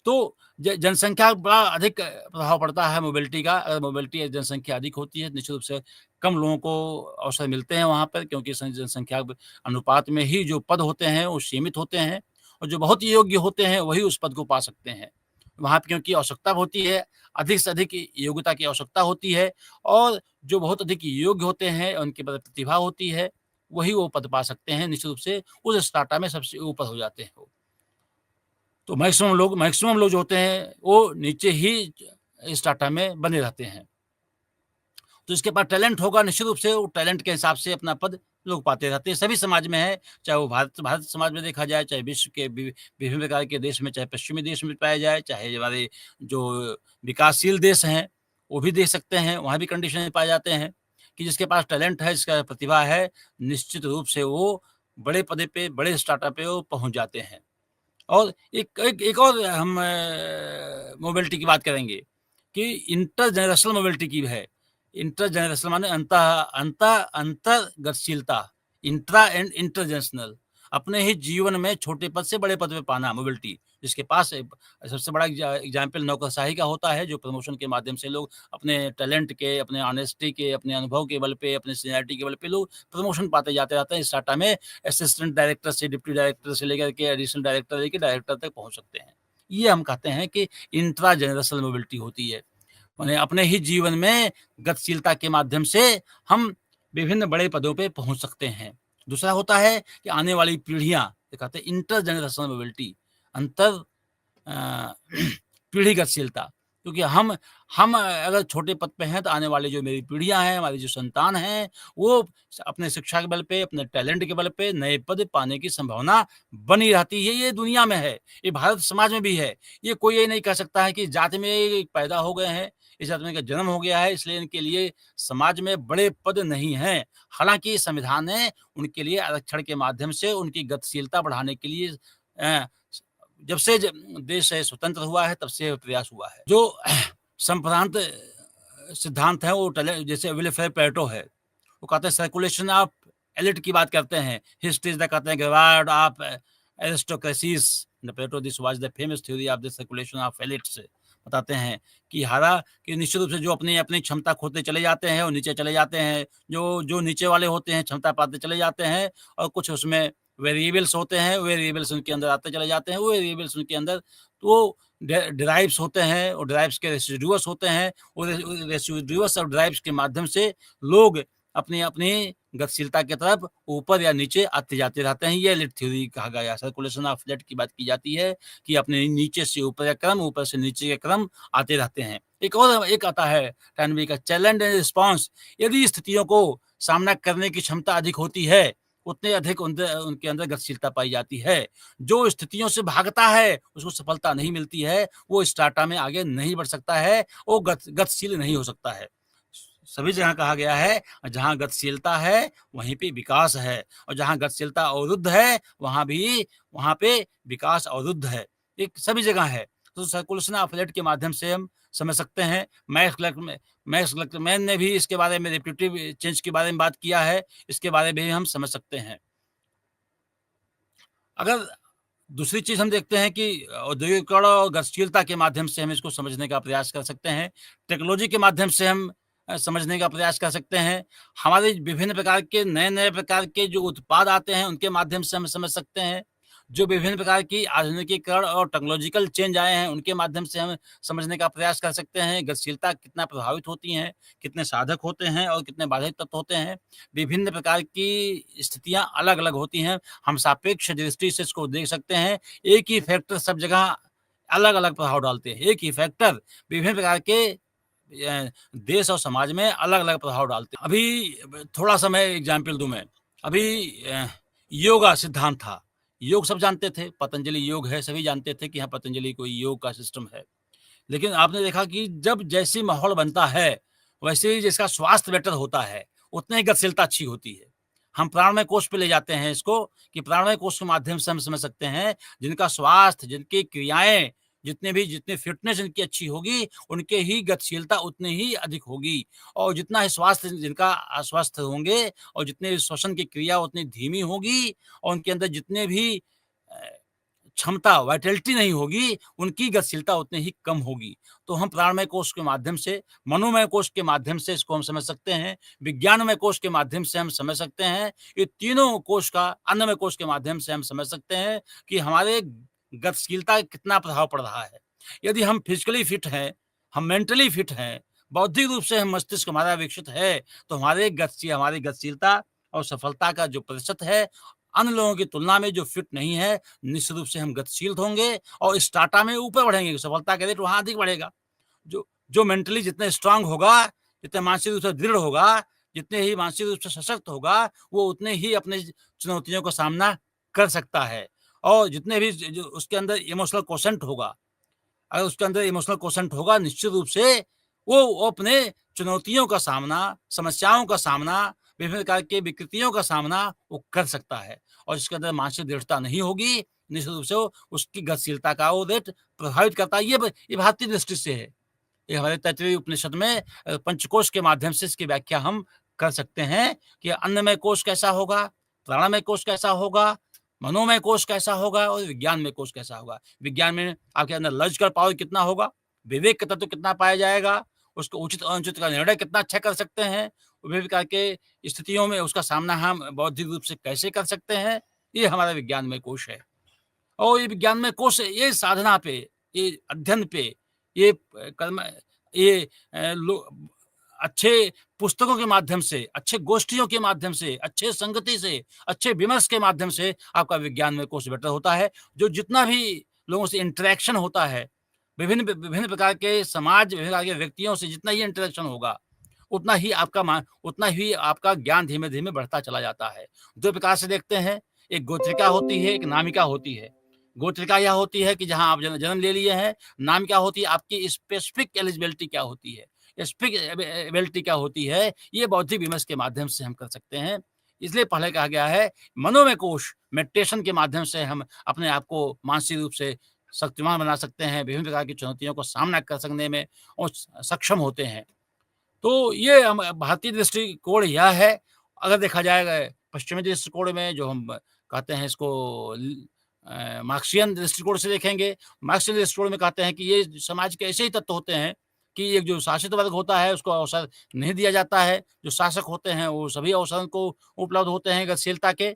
तो ज जनसंख्या बड़ा अधिक प्रभाव पड़ता है मोबिलिटी का। अगर मोबिलिटी जनसंख्या अधिक होती है, निश्चित रूप से कम लोगों को अवसर मिलते हैं वहाँ पर क्योंकि जनसंख्या के अनुपात में ही जो पद होते हैं, वो सीमित होते हैं और जो बहुत योग्य होते हैं, वही उस पद को पा सकते हैं। वहाँ पे क्योंकि आवश्यकता होती है, अधिक से अधिक योग्यता की आवश्यकता होती है और जो बहुत अधिक योग्य होते हैं, उनके पास प्रतिभा होती है, वही वो पद पा सकते हैं। निश्चित रूप से उस स्ट्राटा में सबसे ऊपर हो जाते हैं वो। तो मैक्सिमम लोग जो होते हैं, वो नीचे ही स्ट्राटा में बने रहते हैं। तो जिसके पास टैलेंट होगा निश्चित रूप से वो टैलेंट के हिसाब से अपना पद लोग पाते रहते हैं। सभी समाज में है, चाहे वो भारत भारत समाज में देखा जाए, चाहे विश्व के विभिन्न प्रकार के देश में, चाहे पश्चिमी देश में पाया जाए, चाहे हमारे जो विकासशील देश हैं, वो भी देख सकते हैं, वहाँ भी कंडीशन पाए जाते हैं कि जिसके पास टैलेंट है, जिसका प्रतिभा है, निश्चित रूप से वो बड़े पदे पे, बड़े स्टार्टअप पे वो पहुँच जाते हैं। और एक और हम मोबिलिटी की बात करेंगे कि इंटरजेनरेशनल मोबिलिटी की है। इंटरजेनरेशनल माने अंतर गतिशीलता, इंट्रा एंड इंटरजेनरेशनल अपने ही जीवन में छोटे पद से बड़े पद पे पाना मोबिलिटी। जिसके पास सबसे बड़ा एग्जाम्पल नौकरशाही का होता है, जो प्रमोशन के माध्यम से लोग अपने टैलेंट के, अपने ऑनेस्टी के, अपने अनुभव के बल पे, अपने सीनियरिटी के बल पे लोग प्रमोशन पाते जाते रहते हैं। इस टाटा में असिस्टेंट डायरेक्टर से, डिप्टी डायरेक्टर से लेकर के एडिशनल डायरेक्टर लेके डायरेक्टर तक पहुँच सकते हैं। ये हम कहते हैं कि इंट्रा जनरेशनल मोबिलिटी होती है। माने अपने ही जीवन में गतिशीलता के माध्यम से हम विभिन्न बड़े पदों पे पहुँच सकते हैं। दूसरा होता है कि आने वाली पीढ़ियाँ, ये कहते हैं इंटरजेनरेशनल मोबिलिटी, अंतर अ, पीढ़ी गतिशीलता, क्योंकि हम अगर छोटे पद पे हैं तो आने वाली जो मेरी पीढ़ियाँ हैं, हमारी जो संतान हैं, वो अपने शिक्षा के बल पे, अपने टैलेंट के बल पे नए पद पाने की संभावना बनी रहती है। ये दुनिया में है, ये भारत समाज में भी है। ये कोई ये नहीं कह सकता है कि जाति में पैदा हो गए हैं, इस जाति में इनका जन्म हो गया है, इसलिए इनके लिए समाज में बड़े पद नहीं हैं। हालाँकि संविधान ने उनके लिए आरक्षण के माध्यम से उनकी गतिशीलता बढ़ाने के लिए अ, जब से देश है स्वतंत्र हुआ है तब से प्रयास हुआ है। जो संप्रांत सिद्धांत है वो जैसे विलिफ्रे पेरेटो है, वो कहते हैं सर्कुलेशन ऑफ एलिट की बात करते हैं। हिस्ट्री इज़ द कहते हैं reward of aristocracies. The Pareto this was the famous theory of the circulation of elites. बताते हैं कि कि निश्चित रूप से जो अपनी क्षमता खोते चले जाते हैं, वो नीचे चले जाते हैं। जो जो नीचे वाले होते हैं क्षमता पाते चले जाते हैं और कुछ उसमें वेरिएबल्स होते हैं, वेरिएबल्स उनके अंदर आते चले जाते हैं, वो वेरिएबल्स उनके अंदर तो डिराइव्स होते हैं और डिराइव्स के रेसिडुअस होते हैं। वो रेसिडुअस और डिराइव्स के माध्यम से लोग अपनी-अपनी गतिशीलता की तरफ ऊपर या नीचे आते जाते रहते हैं। ये एलिट थ्योरी कहा गया है। सर्कुलेशन ऑफ एलिट की बात की जाती है कि अपने नीचे से ऊपर का क्रम, ऊपर से नीचे का क्रम आते रहते हैं। एक आता है टैनबी का चैलेंज एंड रिस्पॉन्स। यदि स्थितियों को सामना करने की क्षमता अधिक होती है, उतने अधिक उनके अंदर गतिशीलता पाई जाती है। जो स्थितियों से भागता है, उसको सफलता नहीं मिलती है, वो स्टार्टअप में आगे नहीं बढ़ सकता है, वो गतिशील नहीं हो सकता है। सभी जगह कहा गया है, जहाँ गतिशीलता है, वहीं पे विकास है और जहाँ गतिशीलता अवरुद्ध है, वहाँ पे विकास अवरुद्ध है। एक सभी जगह है। तो सर्कुलेशन ऑफ एलिट के माध्यम से हम समझ सकते हैं। मैक्स क्लर्कमैन ने भी इसके बारे में रिपीटिव चेंज के बारे में बात किया है। इसके बारे में भी हम समझ सकते हैं। अगर दूसरी चीज़ हम देखते हैं कि औद्योगिकीकरण और गतिशीलता के माध्यम से हम इसको समझने का प्रयास कर सकते हैं। टेक्नोलॉजी के माध्यम से हम समझने का प्रयास कर सकते हैं। हमारे विभिन्न प्रकार के नए-नए प्रकार के जो उत्पाद आते हैं, उनके माध्यम से हम समझ सकते हैं। जो विभिन्न प्रकार की आधुनिकीकरण और टेक्नोलॉजिकल चेंज आए हैं, उनके माध्यम से हम समझने का प्रयास कर सकते हैं। गतिशीलता कितना प्रभावित होती हैं, कितने साधक होते हैं और कितने बाधक तत्व होते हैं। विभिन्न प्रकार की स्थितियाँ अलग-अलग होती हैं। हम सापेक्ष दृष्टि से इसको देख सकते हैं। एक ही फैक्टर सब जगह अलग-अलग प्रभाव डालते हैं। एक ही फैक्टर विभिन्न प्रकार के देश और समाज में अलग-अलग प्रभाव डालते हैं। अभी थोड़ा-सा मैं एग्ज़ाम्पल दूँ मैं। अभी योगा सिद्धांत था। योग सब जानते थे, पतंजलि योग है, सभी जानते थे कि हाँ, पतंजलि कोई योग का सिस्टम है। लेकिन आपने देखा कि जब जैसी माहौल बनता है, वैसे ही जिसका स्वास्थ्य बेटर होता है, उतनी ही गतिशीलता अच्छी होती है। हम प्राणमय कोष पे ले जाते हैं इसको कि प्राणमय कोष के माध्यम से हम समझ सकते हैं, जिनका स्वास्थ्य, जिनकी क्रियाएँ, जितनी फ़िटनेस जिनकी अच्छी होगी, उनके ही गतिशीलता उतनी ही अधिक होगी और जितना ही स्वास्थ्य जिनका अस्वस्थ होंगे और जितने श्वसन की क्रिया उतनी धीमी होगी और उनके अंदर जितने भी अ क्षमता, वाइटैलिटी नहीं होगी, उनकी गतिशीलता उतनी ही कम होगी। तो हम प्राणमय कोष के माध्यम से, मनोमय कोष के माध्यम से इसको हम समझ सकते हैं, विज्ञानमय कोष के माध्यम से हम समझ सकते हैं। ये तीनों कोष का अन्नमय कोष के माध्यम से हम समझ सकते हैं कि हमारे गतिशीलता कितना प्रभाव पड़ रहा है। यदि हम फिज़िकली फिट हैं, हम मेंटली फिट हैं, बौद्धिक रूप से हम मस्तिष्क हमारा विकसित है, तो हमारी गतिशीलता और सफलता का जो प्रतिशत है, अन्य लोगों की तुलना में जो फिट नहीं है, निश्चित रूप से हम गतिशील होंगे और इस टाटा में ऊपर बढ़ेंगे, सफलता का रेट वहाँ अधिक बढ़ेगा। जो जो मेंटली जितने स्ट्रॉन्ग होगा, जितने मानसिक रूप से दृढ़ होगा, जितने ही मानसिक रूप से सशक्त होगा, वो उतने ही अपनी चुनौतियों का सामना कर सकता है और जितने भी ज जो उसके अंदर इमोशनल क्वोशंट होगा, अगर उसके अंदर इमोशनल क्वोशंट होगा, निश्चित रूप से वो अपने चुनौतियों का सामना, समस्याओं का सामना, विभिन्न प्रकार की विकृतियों का सामना वो कर सकता है और जिसके अंदर मानसिक दृढ़ता नहीं होगी, निश्चित रूप से वो उसकी गतिशीलता का वो रेट प्रभावित करता है। ये भारतीय दृष्टि से है। ये हमारे तैत्तिरीय उपनिषद में पंचकोश के माध्यम से इसकी व्याख्या हम कर सकते हैं कि अन्नमय कोश कैसा होगा, प्राणमय कोश कैसा होगा, मनोमय कोश कैसा होगा और विज्ञानमय कोश कैसा होगा। विज्ञान में आपके अंदर लॉजिकल पावर कितना होगा, विवेक का तत्व कितना पाया जाएगा, उसको उचित और अनुचित का निर्णय कितना अच्छा कर सकते हैं, विभिन्न प्रकार के स्थितियों में उसका सामना हम बौद्धिक रूप से कैसे कर सकते हैं, ये हमारा विज्ञानमय कोश है। और ये विज्ञानमय कोश ये साधना पे, ये अध्ययन पे, ये कर्म ये लो अच्छे पुस्तकों के माध्यम से, अच्छे गोष्ठियों के माध्यम से, अच्छे संगति से, अच्छे विमर्श के माध्यम से आपका विज्ञानमय कोश बेटर होता है। जो जितना भी लोगों से इंटरैक्शन होता है, विभिन्न प्रकार के समाज, विभिन्न प्रकार के व्यक्तियों से जितना ही इंटरैक्शन होगा, उतना ही आपका ज्ञान धीमे-धीमे बढ़ता चला जाता है। 2 प्रकार से देखते हैं, एक गोत्रिका होती है, एक नामिका होती है। गोत्रिका यह होती है कि जहाँ आप जन्म ले लिए हैं, नामिका होती है आपकी स्पेसिफिक एलिजिबिलिटी क्या होती है, स्पेसिफिक एबिलिटी क्या होती है, ये बौद्धिक विमर्श के माध्यम से हम कर सकते हैं। इसलिए पहले कहा गया है, मनोमय कोश मेडिटेशन के माध्यम से हम अपने आप को मानसिक रूप से शक्तिमान बना सकते हैं, विभिन्न प्रकार की चुनौतियों को सामना कर सकने में और सक्षम होते हैं। तो ये हम भारतीय दृष्टिकोण यह है। अगर देखा जाए पश्चिमी दृष्टिकोण में जो हम कहते हैं इसको मार्क्सियन दृष्टिकोण से देखेंगे, मार्क्सियन दृष्टिकोण में कहते हैं कि ये समाज के ऐसे ही तत्व होते हैं कि एक जो शासित वर्ग होता है उसको अवसर नहीं दिया जाता है, जो शासक होते हैं वो सभी अवसरों को उपलब्ध होते हैं गतिशीलता के।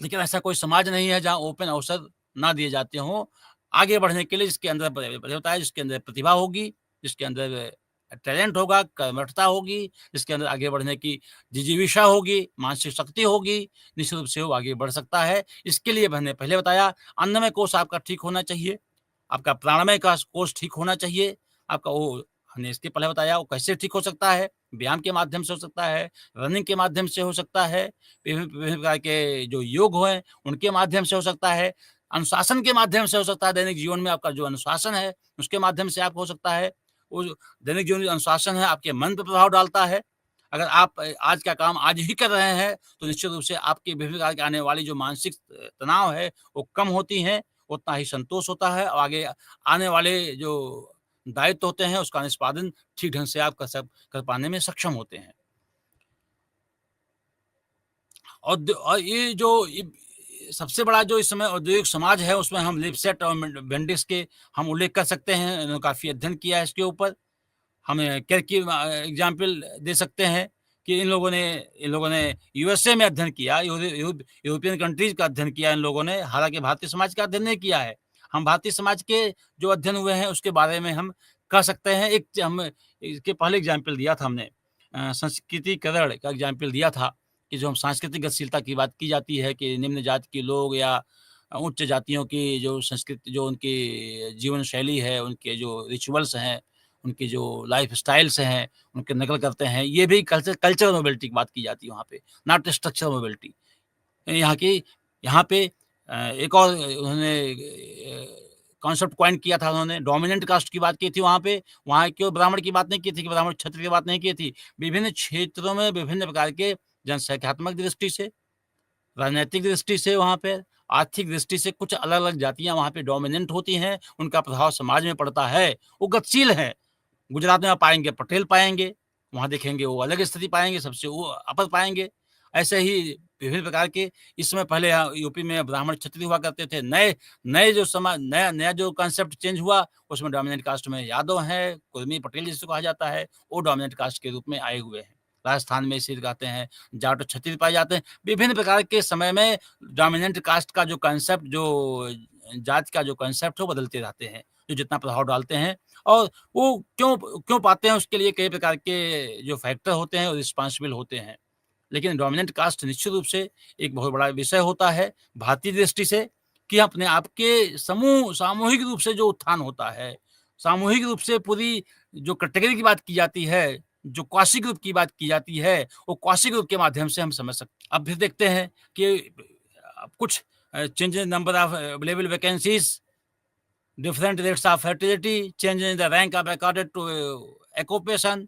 लेकिन ऐसा कोई समाज नहीं है जहाँ ओपन अवसर ना दिए जाते हों, आगे बढ़ने के लिए जिसके अंदर बताया जिसके अंदर प्रतिभा होगी, जिसके अंदर टैलेंट होगा, कर्मठता होगी, जिसके अंदर आगे बढ़ने की जिजीविषा होगी, मानसिक शक्ति होगी, निश्चित रूप से वो आगे बढ़ सकता है। इसके लिए मैंने पहले बताया अन्नमय कोश आपका ठीक होना चाहिए, आपका प्राणमय का कोश ठीक होना चाहिए, आपका वो हमने इसके पहले बताया वो कैसे ठीक हो सकता है, व्यायाम के माध्यम से हो सकता है, रनिंग के माध्यम से हो सकता है, विभिन्न विभिन्न प्रकार के जो योग हैं, उनके माध्यम से हो सकता है, अनुशासन के माध्यम से हो सकता है, दैनिक जीवन में आपका जो अनुशासन है, उसके माध्यम से आपको हो सकता है। वो जो दैनिक जीवन में अनुशासन है, आपके मन पे प्रभाव डालता है। अगर आप आज का काम आज ही कर रहे हैं, तो निश्चित रूप से आपकी विभिन्न प्रकार की आने वाली जो मानसिक तनाव है, वो कम होती हैं, उतना ही संतोष होता है और आगे आने वाले जो दायित्व होते हैं, उसका निष्पादन ठीक ढंग से आप कर पाने में सक्षम होते हैं। और ये जो सबसे बड़ा जो इस समय औद्योगिक समाज है, उसमें हम लिपसेट और बेंडिक्स के हम उल्लेख कर सकते हैं। इन्होंने काफ़ी अध्ययन किया है इसके ऊपर। हम केर की एग्ज़ाम्पल दे सकते हैं कि इन लोगों ने यूएसए में अध्ययन किया, यूरोपियन कंट्रीज़ का अध्ययन किया इन लोगों ने, हालाँकि भारतीय समाज का अध्ययन नहीं किया है। हम भारतीय समाज के जो अध्ययन हुए हैं, उसके बारे में हम कह सकते हैं। एक हम इसके पहले एग्ज़ाम्पल दिया था हमने, संस्कृतिकरण का एग्ज़ाम्पल दिया था कि जो हम सांस्कृतिक गतिशीलता की बात की जाती है कि निम्न जाति के लोग या उच्च जातियों की जो संस्कृति, जो उनकी जीवन शैली है, उनके जो रिचुअल्स हैं, उनकी जो लाइफ़स्टाइल्स हैं, उनकी नकल करते हैं। ये भी कल्चरल मोबिलिटी की बात की जाती है वहाँ पे, नॉट स्ट्रक्चरल मोबिलिटी। यहाँ की यहाँ पे एक और उन्होंने कॉन्सेप्ट कॉइन किया था उन्होंने, डोमिनेंट कास्ट की बात की थी वहाँ पे। वहाँ केवल ब्राह्मण की बात नहीं की थी कि ब्राह्मण क्षत्रिय की बात नहीं की थी। विभिन्न क्षेत्रों में विभिन्न प्रकार के जनसंख्यात्मक दृष्टि से, राजनैतिक दृष्टि से, वहाँ पे आर्थिक दृष्टि से कुछ अलग-अलग जातियाँ वहाँ पे डोमिनेंट होती हैं, उनका प्रभाव समाज में पड़ता है, वो गतिशील है। गुजरात में आप पाएँगे पटेल पाएँगे, वहाँ देखेंगे वो अलग स्थिति पाएँगे, सबसे वो अपर पाएँगे। ऐसे ही विभिन्न प्रकार के इस समय पहले यूपी में ब्राह्मण क्षत्रिय हुआ करते थे। नए नए जो समाज नया नया जो कांसेप्ट चेंज हुआ, उसमें डोमिनेंट कास्ट में यादव हैं, कुर्मी पटेल जिसको कहा जाता है, वो डोमिनेंट कास्ट के रूप में आए हुए हैं। राजस्थान में इसे कहते हैं, जाट और क्षत्रिय पाए जाते हैं। विभिन्न प्रकार के समय में डोमिनेंट कास्ट का जो कांसेप्ट, जो जाति का जो कांसेप्ट है, वो बदलते रहते हैं, जो जितना प्रभाव डालते हैं। और वो क्यों क्यों पाते हैं, उसके लिए कई प्रकार के जो फैक्टर होते हैं, वो रिस्पॉन्सिबल होते हैं। लेकिन डोमिनेंट कास्ट निश्चित रूप से एक बहुत बड़ा विषय होता है भारतीय दृष्टि से, कि अपने आप के सामूहिक रूप से जो उत्थान होता है, सामूहिक रूप से पूरी जो कैटेगरी की बात की जाती है, जो कौशिक ग्रुप की बात की जाती है, वो कौशिक ग्रुप के माध्यम से हम समझ सकते हैं। अब फिर देखते हैं कि कुछ change in number of available vacancies, different rates of fertility, changes in the rank of accorded to occupation,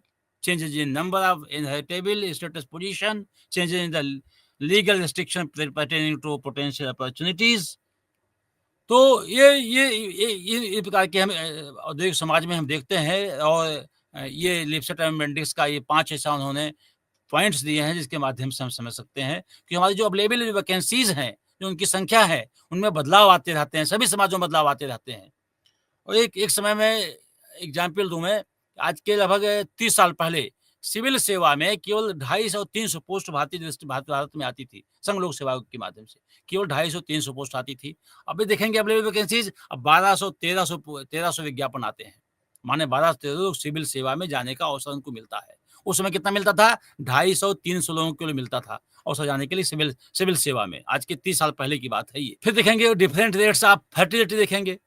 changes in number of inheritable status position, changes in the legal restriction pertaining to potential opportunities। तो ये प्रकार के हम औद्योगिक समाज में हम देखते हैं। और ये लिप्सेट एंड बेंडिक्स का ये 5 ऐसा उन्होंने पॉइंट्स दिए हैं, जिसके माध्यम से हम समझ सकते हैं कि हमारी जो अवेलेबल वैकेंसीज़ हैं, जो उनकी संख्या है, उनमें बदलाव आते रहते हैं, सभी समाजों में बदलाव आते रहते हैं। और एक एक समय में एग्ज़ाम्पल दूँ मैं, आज के लगभग 30 साल पहले सिविल सेवा में केवल 250-300 पोस्ट भारत में आती थी, संघ लोक सेवा आयोग के माध्यम से। केवल 250-300 पोस्ट आती थी। अभी देखेंगे अवेलेबल वैकेंसीज़ अब 1200-1300 विज्ञापन आते हैं। माने 1200-1300 लोग सिविल सेवा में जाने का अवसर उनको मिलता है। उस समय कितना मिलता था? 250-300 लोगों को लिए मिलता था अवसर जाने के लिए सिविल सिविल सेवा में। आज के 30 साल पहले की बात है ये। फिर देखेंगे डिफरेंट रेट्स ऑफ फर्टिलिटी देखेंगे।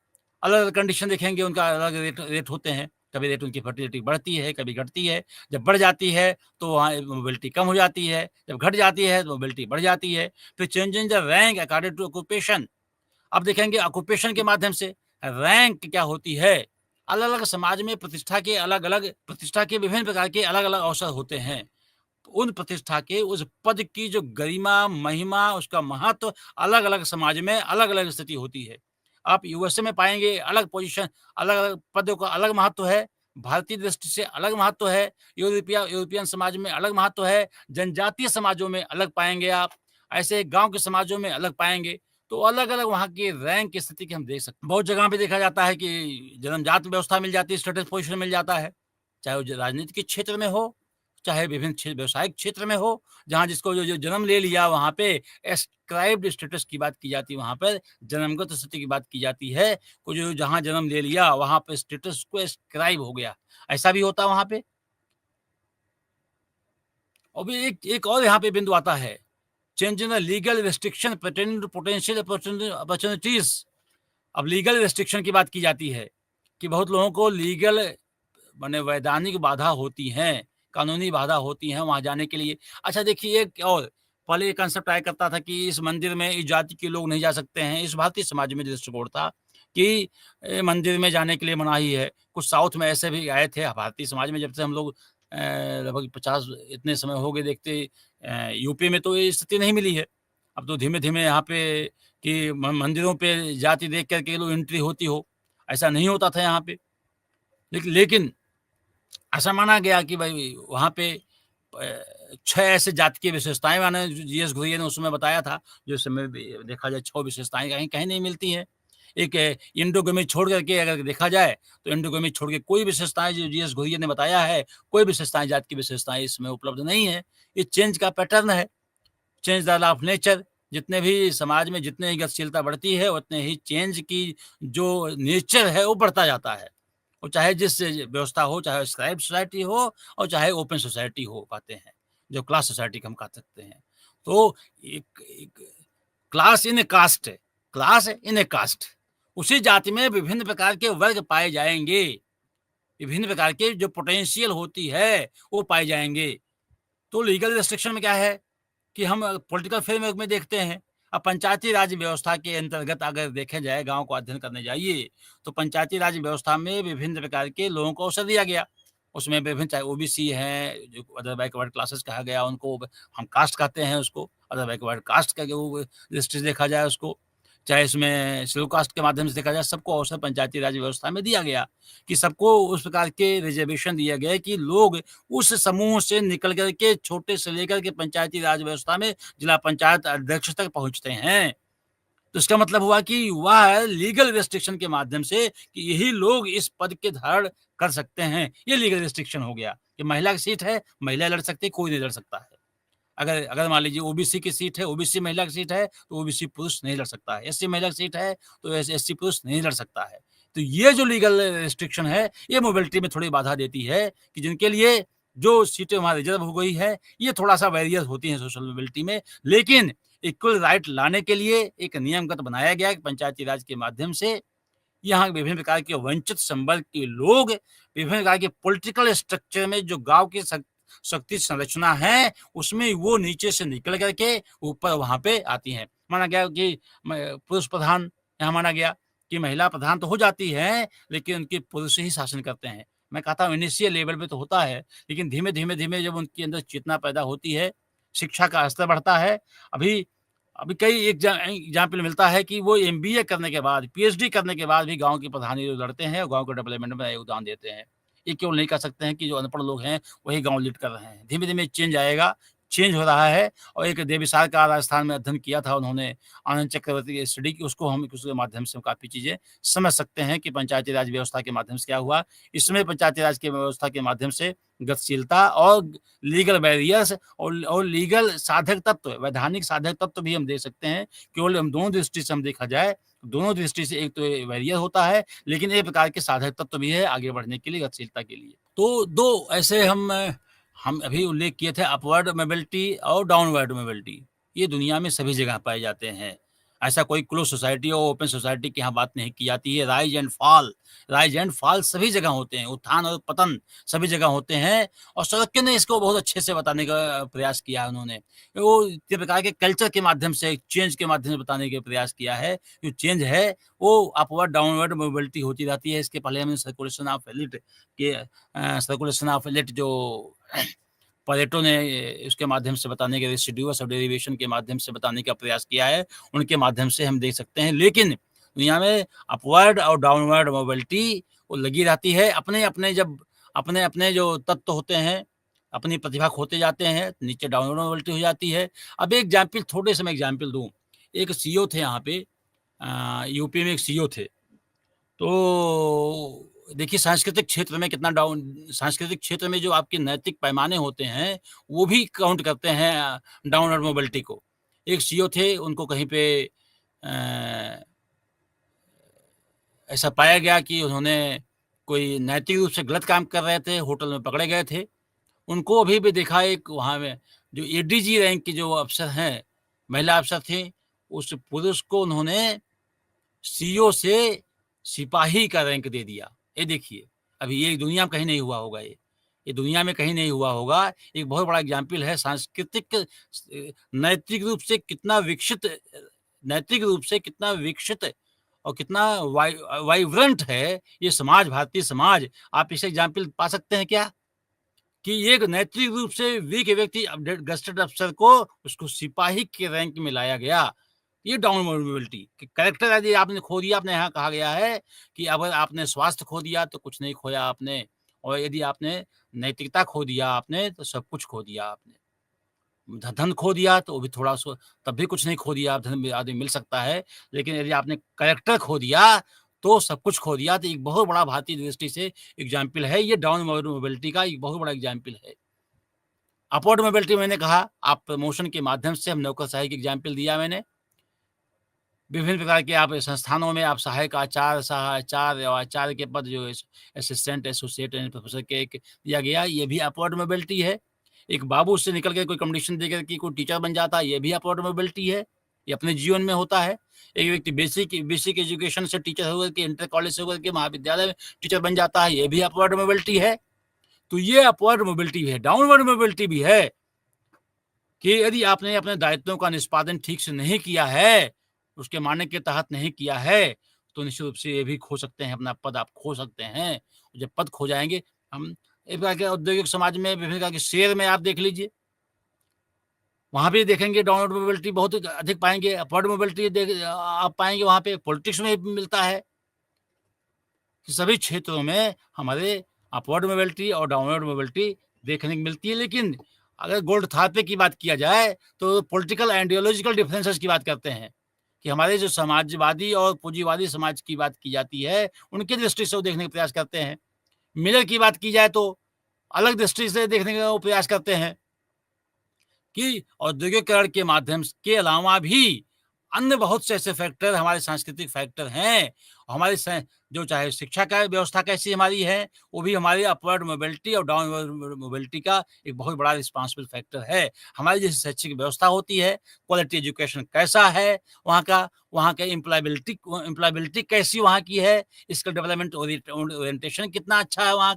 अलग-अलग कंडीशन देखेंगे, उनका अलग रेट रेट होते हैं। कभी रेट उनकी फर्टिलिटी बढ़ती है, कभी घटती है। जब बढ़ जाती है, तो वहाँ मोबिलिटी कम हो जाती है, जब घट जाती है, तो मोबिलिटी बढ़ जाती है। फिर change in the rank according to occupation. अब देखेंगे ऑक्यूपेशन के माध्यम से रैंक क्या होती है। अलग-अलग समाज में प्रतिष्ठा के विभिन्न प्रकार के अलग-अलग अवसर होते हैं। उन प्रतिष्ठा के, उस पद की जो गरिमा, महिमा, उसका महत्व अलग-अलग समाज में अलग-अलग स्थिति होती है। आप यूएसए में पाएँगे अलग पोज़ीशन, अलग-अलग पदों का अलग महत्व है, भारतीय दृष्टि से अलग महत्व है, यूरोपियन समाज में अलग महत्व है, जनजातीय समाजों में अलग पाएँगे आप, ऐसे गाँव के समाजों में अलग पाएँगे। तो अलग-अलग वहाँ की रैंक की स्थिति की हम देख सकते हैं। बहुत जगह पे देखा जाता है कि जन्मजात व्यवस्था मिल जाती है, स्टेटस पोज़ीशन मिल जाता है, चाहे वो राजनीति के क्षेत्र में हो, चाहे विभिन्न व्यावसायिक क्षेत्र में हो, जहाँ जिसको जो जो जन्म ले लिया वहाँ पे एस्क्राइब्ड स्टेटस की बात की जाती है, वहाँ पर जन्मगत स्थिति की बात की जाती है। को जो जहाँ जन्म ले लिया वहाँ पे स्टेटस को एस्क्राइब हो गया, ऐसा भी होता है वहाँ पे। और भी एक एक और यहाँ पे बिंदु आता है, change in the legal restriction pertaining to potential opportunities. अब लीगल रिस्ट्रिक्शन की बात की जाती है, कि बहुत लोगों को लीगल माने वैधानिक बाधा होती हैं, कानूनी बाधा होती हैं वहाँ जाने के लिए। अच्छा देखिए एक और, पहले ये कांसेप्ट आया करता था कि इस मंदिर में इस जाति के लोग नहीं जा सकते हैं। इस भारतीय समाज में दृष्टिकोण था कि मंदिर में जाने के लिए मनाही है। कुछ साउथ में ऐसे भी आए थे भारतीय समाज में, जब से हम लोग लगभग 50 इतने समय हो गए देखते, यूपी में तो ये स्थिति नहीं मिली है। अब तो धीमे-धीमे यहाँ पे कि मंदिरों पे जाति देख कर के लोग एंट्री होती हो, ऐसा नहीं होता था यहाँ पे। लेकिन ऐसा माना गया कि भाई वहाँ पे 6 ऐसे जाति की विशेषताएँ मैंने जीएस घुरिया ने उस समय बताया था, जो इस समय देखा जाए 6 विशेषताएँ कहीं नहीं मिलती हैं। एक एंडोगेमी छोड़ कर के अगर देखा जाए, तो एंडोगेमी छोड़ के कोई विशेषताएँ जो जीएस घुरिया ने बताया है, कोई विशेषताएँ जाति की विशेषताएँ इसमें उपलब्ध नहीं है। ये चेंज का पैटर्न है, change the law of nature. जितने भी समाज में जितने ही गतिशीलता बढ़ती है, उतने ही चेंज की जो नेचर है, वो बढ़ता जाता है। वो चाहे जिस व्यवस्था हो, चाहे स्क्राइब सोसाइटी हो और चाहे ओपन सोसाइटी हो पाते हैं, जो क्लास सोसाइटी हम कह सकते हैं। तो एक एक क्लास इन ए कास्ट है, क्लास इन ए कास्ट। उसी जाति में विभिन्न प्रकार के वर्ग पाए जाएँगे, विभिन्न प्रकार के जो पोटेंशियल होती है, वो पाए जाएँगे। तो लीगल रिस्ट्रिक्शन में क्या है कि हम पॉलिटिकल फ्रेमवर्क में देखते हैं। अब पंचायती राज व्यवस्था के अंतर्गत अगर देखे जाए, गाँव को अध्ययन करने जाइए, तो पंचायती राज व्यवस्था में विभिन्न प्रकार के लोगों को अवसर दिया गया। उसमें विभिन्न चाहे ओबीसी हैं, जो अदर बैकवर्ड क्लासेस कहा गया उनको हम कास्ट कहते हैं उसको, अदर बैकवर्ड कास्ट का जो लिस्ट देखा जाए उसको, चाहे इसमें शेड्यूल कास्ट के माध्यम से देखा जाए, सबको अवसर पंचायती राज व्यवस्था में दिया गया कि सबको उस प्रकार के रिजर्वेशन दिया गया कि लोग उस समूह से निकल कर के छोटे से लेकर के पंचायती राज व्यवस्था में जिला पंचायत अध्यक्ष तक पहुँचते हैं। तो इसका मतलब हुआ कि वह लीगल रिस्ट्रिक्शन के माध्यम से कि यही लोग इस पद के धारण कर सकते हैं। ये लीगल रिस्ट्रिक्शन हो गया कि महिला की सीट है, महिला लड़ सकती है, कोई नहीं लड़ सकता है। अगर अगर मान लीजिए ओबीसी की सीट है, ओबीसी महिला की सीट है, तो ओबीसी पुरुष नहीं लड़ सकता है। एससी महिला की सीट है, तो एससी पुरुष नहीं लड़ सकता है। तो ये जो लीगल रिस्ट्रिक्शन है, ये मोबिलिटी में थोड़ी बाधा देती है कि जिनके लिए जो सीटें वहाँ रिज़र्व हो गई है, ये थोड़ा-सा वेरियस होती हैं सोशल मोबिलिटी में। लेकिन इक्वल राइट लाने के लिए एक नियमगत बनाया गया है कि पंचायती राज के माध्यम से यहाँ विभिन्न प्रकार के वंचित संवर्ग के लोग विभिन्न प्रकार के पॉलिटिकल स्ट्रक्चर में जो गाँव की शक्ति संरचना है, उसमें वो नीचे से निकल कर के ऊपर वहाँ पे आती हैं। माना गया कि पुरुष प्रधान यहाँ माना गया कि महिला प्रधान तो हो जाती है, लेकिन उनके पुरुष ही शासन करते हैं। मैं कहता हूँ इनिशियल लेवल पे तो होता है, लेकिन धीमे-धीमे जब उनके अंदर चेतना पैदा होती है, शिक्षा का स्तर बढ़ता है। अभी अभी कई एग्ज़ाम्पल मिलता है कि वो एमबीए करने के बाद, पीएचडी करने के बाद भी गाँव की प्रधानी जो लड़ते हैं और गाँव के डेवलपमेंट में योगदान देते हैं। ये केवल नहीं कह सकते हैं कि जो अनपढ़ लोग हैं, वही गाँव लीड कर रहे हैं। धीमे-धीमे चेंज आएगा, चेंज हो रहा है और एक देवीसार का राजस्थान में अध्ययन किया था उन्होंने, आनंद चक्रवर्ती की स्टडी की, उसको हम उसके माध्यम से काफ़ी चीज़ें समझ सकते हैं कि पंचायती राज व्यवस्था के माध्यम से क्या हुआ। इसमें पंचायती राज की व्यवस्था के माध्यम से गतिशीलता और लीगल बैरियर्स और लीगल साधक तत्व, वैधानिक साधक तत्व भी हम दे सकते हैं। केवल हम दोनों दृष्टि से हम देखा जाए, दोनों दृष्टि से एक तो बैरियर होता है, लेकिन एक प्रकार के साधक तत्व भी है आगे बढ़ने के लिए, गतिशीलता के लिए। तो 2 ऐसे हम अभी उल्लेख किए थे अपवर्ड मोबिलिटी और डाउनवर्ड मोबिलिटी। ये दुनिया में सभी जगह पाए जाते हैं। ऐसा कोई क्लोज़ सोसाइटी और ओपन सोसाइटी की यहाँ बात नहीं की जाती है। राइज़ एंड फॉल सभी जगह होते हैं, उत्थान और पतन सभी जगह होते हैं और चाणक्य ने इसको बहुत अच्छे से बताने का प्रयास किया है उन्होंने। वो इतने प्रकार के कल्चर के माध्यम से, चेंज के माध्यम से बताने का प्रयास किया है। जो चेंज है, वो अपवर्ड डाउनवर्ड मोबिलिटी होती रहती है। इसके पहले हमने सर्कुलेशन ऑफ एलिट जो पारेटो ने इसके माध्यम से बताने के रेसिड्यूअस और डेरिवेशन के माध्यम से बताने का प्रयास किया है, उनके माध्यम से हम देख सकते हैं। लेकिन दुनिया में अपवर्ड और डाउनवर्ड मोबिलिटी वो लगी रहती है। अपने-अपने जो तत्व होते हैं, अपनी प्रतिभा खोते जाते हैं, नीचे डाउनवर्ड मोबिलिटी हो जाती है। अब एक एग्ज़ाम्पल छोटे से मैं एग्ज़ाम्पल दूँ, एक सीईओ थे यहाँ पे यूपी में एक सीईओ थे। तो देखिए सांस्कृतिक क्षेत्र में जो आपके नैतिक पैमाने होते हैं, वो भी काउंट करते हैं डाउनवर्ड मोबिलिटी को। एक सीईओ थे, उनको कहीं पे अ, ऐसा पाया गया कि उन्होंने कोई नैतिक रूप से गलत काम कर रहे थे, होटल में पकड़े गए थे। उनको अभी भी देखा एक वहाँ में जो एडीजी रैंक की जो अफ़सर हैं, महिला अफ़सर थीं, उस पुरुष को उन्होंने सीईओ से सिपाही का रैंक दे दिया। ये देखिए, अभी ये दुनिया में कहीं नहीं हुआ होगा ये। ये दुनिया में कहीं नहीं हुआ होगा। एक बहुत बड़ा एग्ज़ाम्पल है नैतिक रूप से कितना नैतिक रूप से कितना विकसित और कितना वाइब्रेंट है ये समाज, भारतीय समाज। आप इसे एग्ज़ाम्पल पा सकते हैं क्या? कि एक नैतिक रूप से वीक व्यक्ति गज़टेड अफ़सर को उसको सिपाही के रैंक में लाया गया। ये डाउन मोबिलिटी कि कैरेक्टर यदि आपने खो दिया, आपने यहाँ कहा गया है कि अगर आपने स्वास्थ्य खो दिया तो कुछ नहीं खोया आपने और यदि आपने नैतिकता खो दिया आपने तो सब कुछ खो दिया आपने। धन खो दिया तो वो भी थोड़ा सो तब भी कुछ नहीं खो दिया, धन भी आदमी मिल सकता है, लेकिन यदि आपने कैरेक्टर खो दिया, तो सब कुछ खो दिया। तो एक बहुत बड़ा भारतीय दृष्टि से एग्ज़ाम्पल है, ये डाउनवर्ड मोबिलिटी का एक बहुत बड़ा एग्ज़ाम्पल है। अपवर्ड मोबिलिटी मैंने कहा, आप प्रमोशन के माध्यम से हम नौकरशाही की एग्ज़ाम्पल दिया मैंने। विभिन्न प्रकार के आप संस्थानों में आप सहायक आचार्य, सह-आचार्य और आचार्य के पद जो असिस्टेंट, एसोसिएट एंड प्रोफेसर के एक दिया गया, ये भी अपवर्ड मोबिलिटी है। एक बाबू से निकल के कोई कॉम्पिटिशन देकर के कोई टीचर बन जाता है, ये भी अपवर्ड मोबिलिटी है। ये अपने जीवन में होता है। एक व्यक्ति बेसिक एजुकेशन से टीचर होकर के इंटर कॉलेज से होकर के महाविद्यालय में टीचर बन जाता है, ये भी अपवर्ड मोबिलिटी है। तो ये अपवर्ड मोबिलिटी है। डाउनवर्ड मोबिलिटी भी है कि यदि आपने अपने दायित्वों का निष्पादन ठीक से नहीं किया है, उसके मानक के तहत नहीं किया है, तो निश्चित रूप से ये भी खो सकते हैं, अपना पद आप खो सकते हैं। जब पद खो जाएँगे, हम एक प्रकार के औद्योगिक समाज में विभिन्न प्रकार के शेयर में आप देख लीजिए, वहाँ भी देखेंगे डाउनवर्ड मोबिलिटी बहुत अधिक पाएँगे, अपवर्ड मोबिलिटी आप पाएँगे वहाँ पे, पॉलिटिक्स में भी मिलता है। कि सभी क्षेत्रों में हमारे अपवर्ड मोबिलिटी और डाउनवर्ड मोबिलिटी देखने को मिलती है, लेकिन अगर गोल्डथार्पे की बात किया जाए, तो पॉलिटिकल आइडियोलॉजिकल डिफरेंसेस की बात करते हैं, कि हमारे जो समाजवादी और पूंजीवादी समाज की बात की जाती है, उनकी दृष्टि से वो देखने का प्रयास करते हैं। मिलर की बात की जाए तो अलग दृष्टि से देखने का वो प्रयास करते हैं। कि औद्योगिकरण के माध्यम के अलावा भी अन्य बहुत से ऐसे फैक्टर हमारे सांस्कृतिक फैक्टर हैं। हमारी स जो चाहे शिक्षा का व्यवस्था कैसी हमारी है, वो भी हमारी अपवर्ड मोबिलिटी और डाउनवर्ड मोबिलिटी का एक बहुत बड़ा रिस्पॉन्सिबल फैक्टर है। हमारी जैसे शैक्षिक व्यवस्था होती है, क्वालिटी एजुकेशन कैसा है वहाँ का एम्प्लॉयबिलिटी कैसी वहाँ की है, स्किल डेवलपमेंट ओरिएंटेशन कितना अच्छा है वहाँ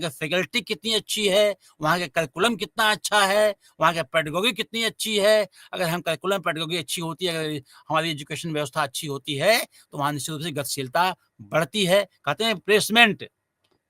का फैकल्टी कितनी अच्छी है, वहाँ का करिकुलम कितना अच्छा है, वहाँ का पेडागोगी कितनी अच्छी है। अगर हम करिकुलम पेडागोगी अच्छी होती है, अगर हमारी एजुकेशन व्यवस्था अच्छी होती है, तो वहाँ निश्चित रूप से गतिशीलता बढ़ती है। कहते हैं प्लेसमेंट,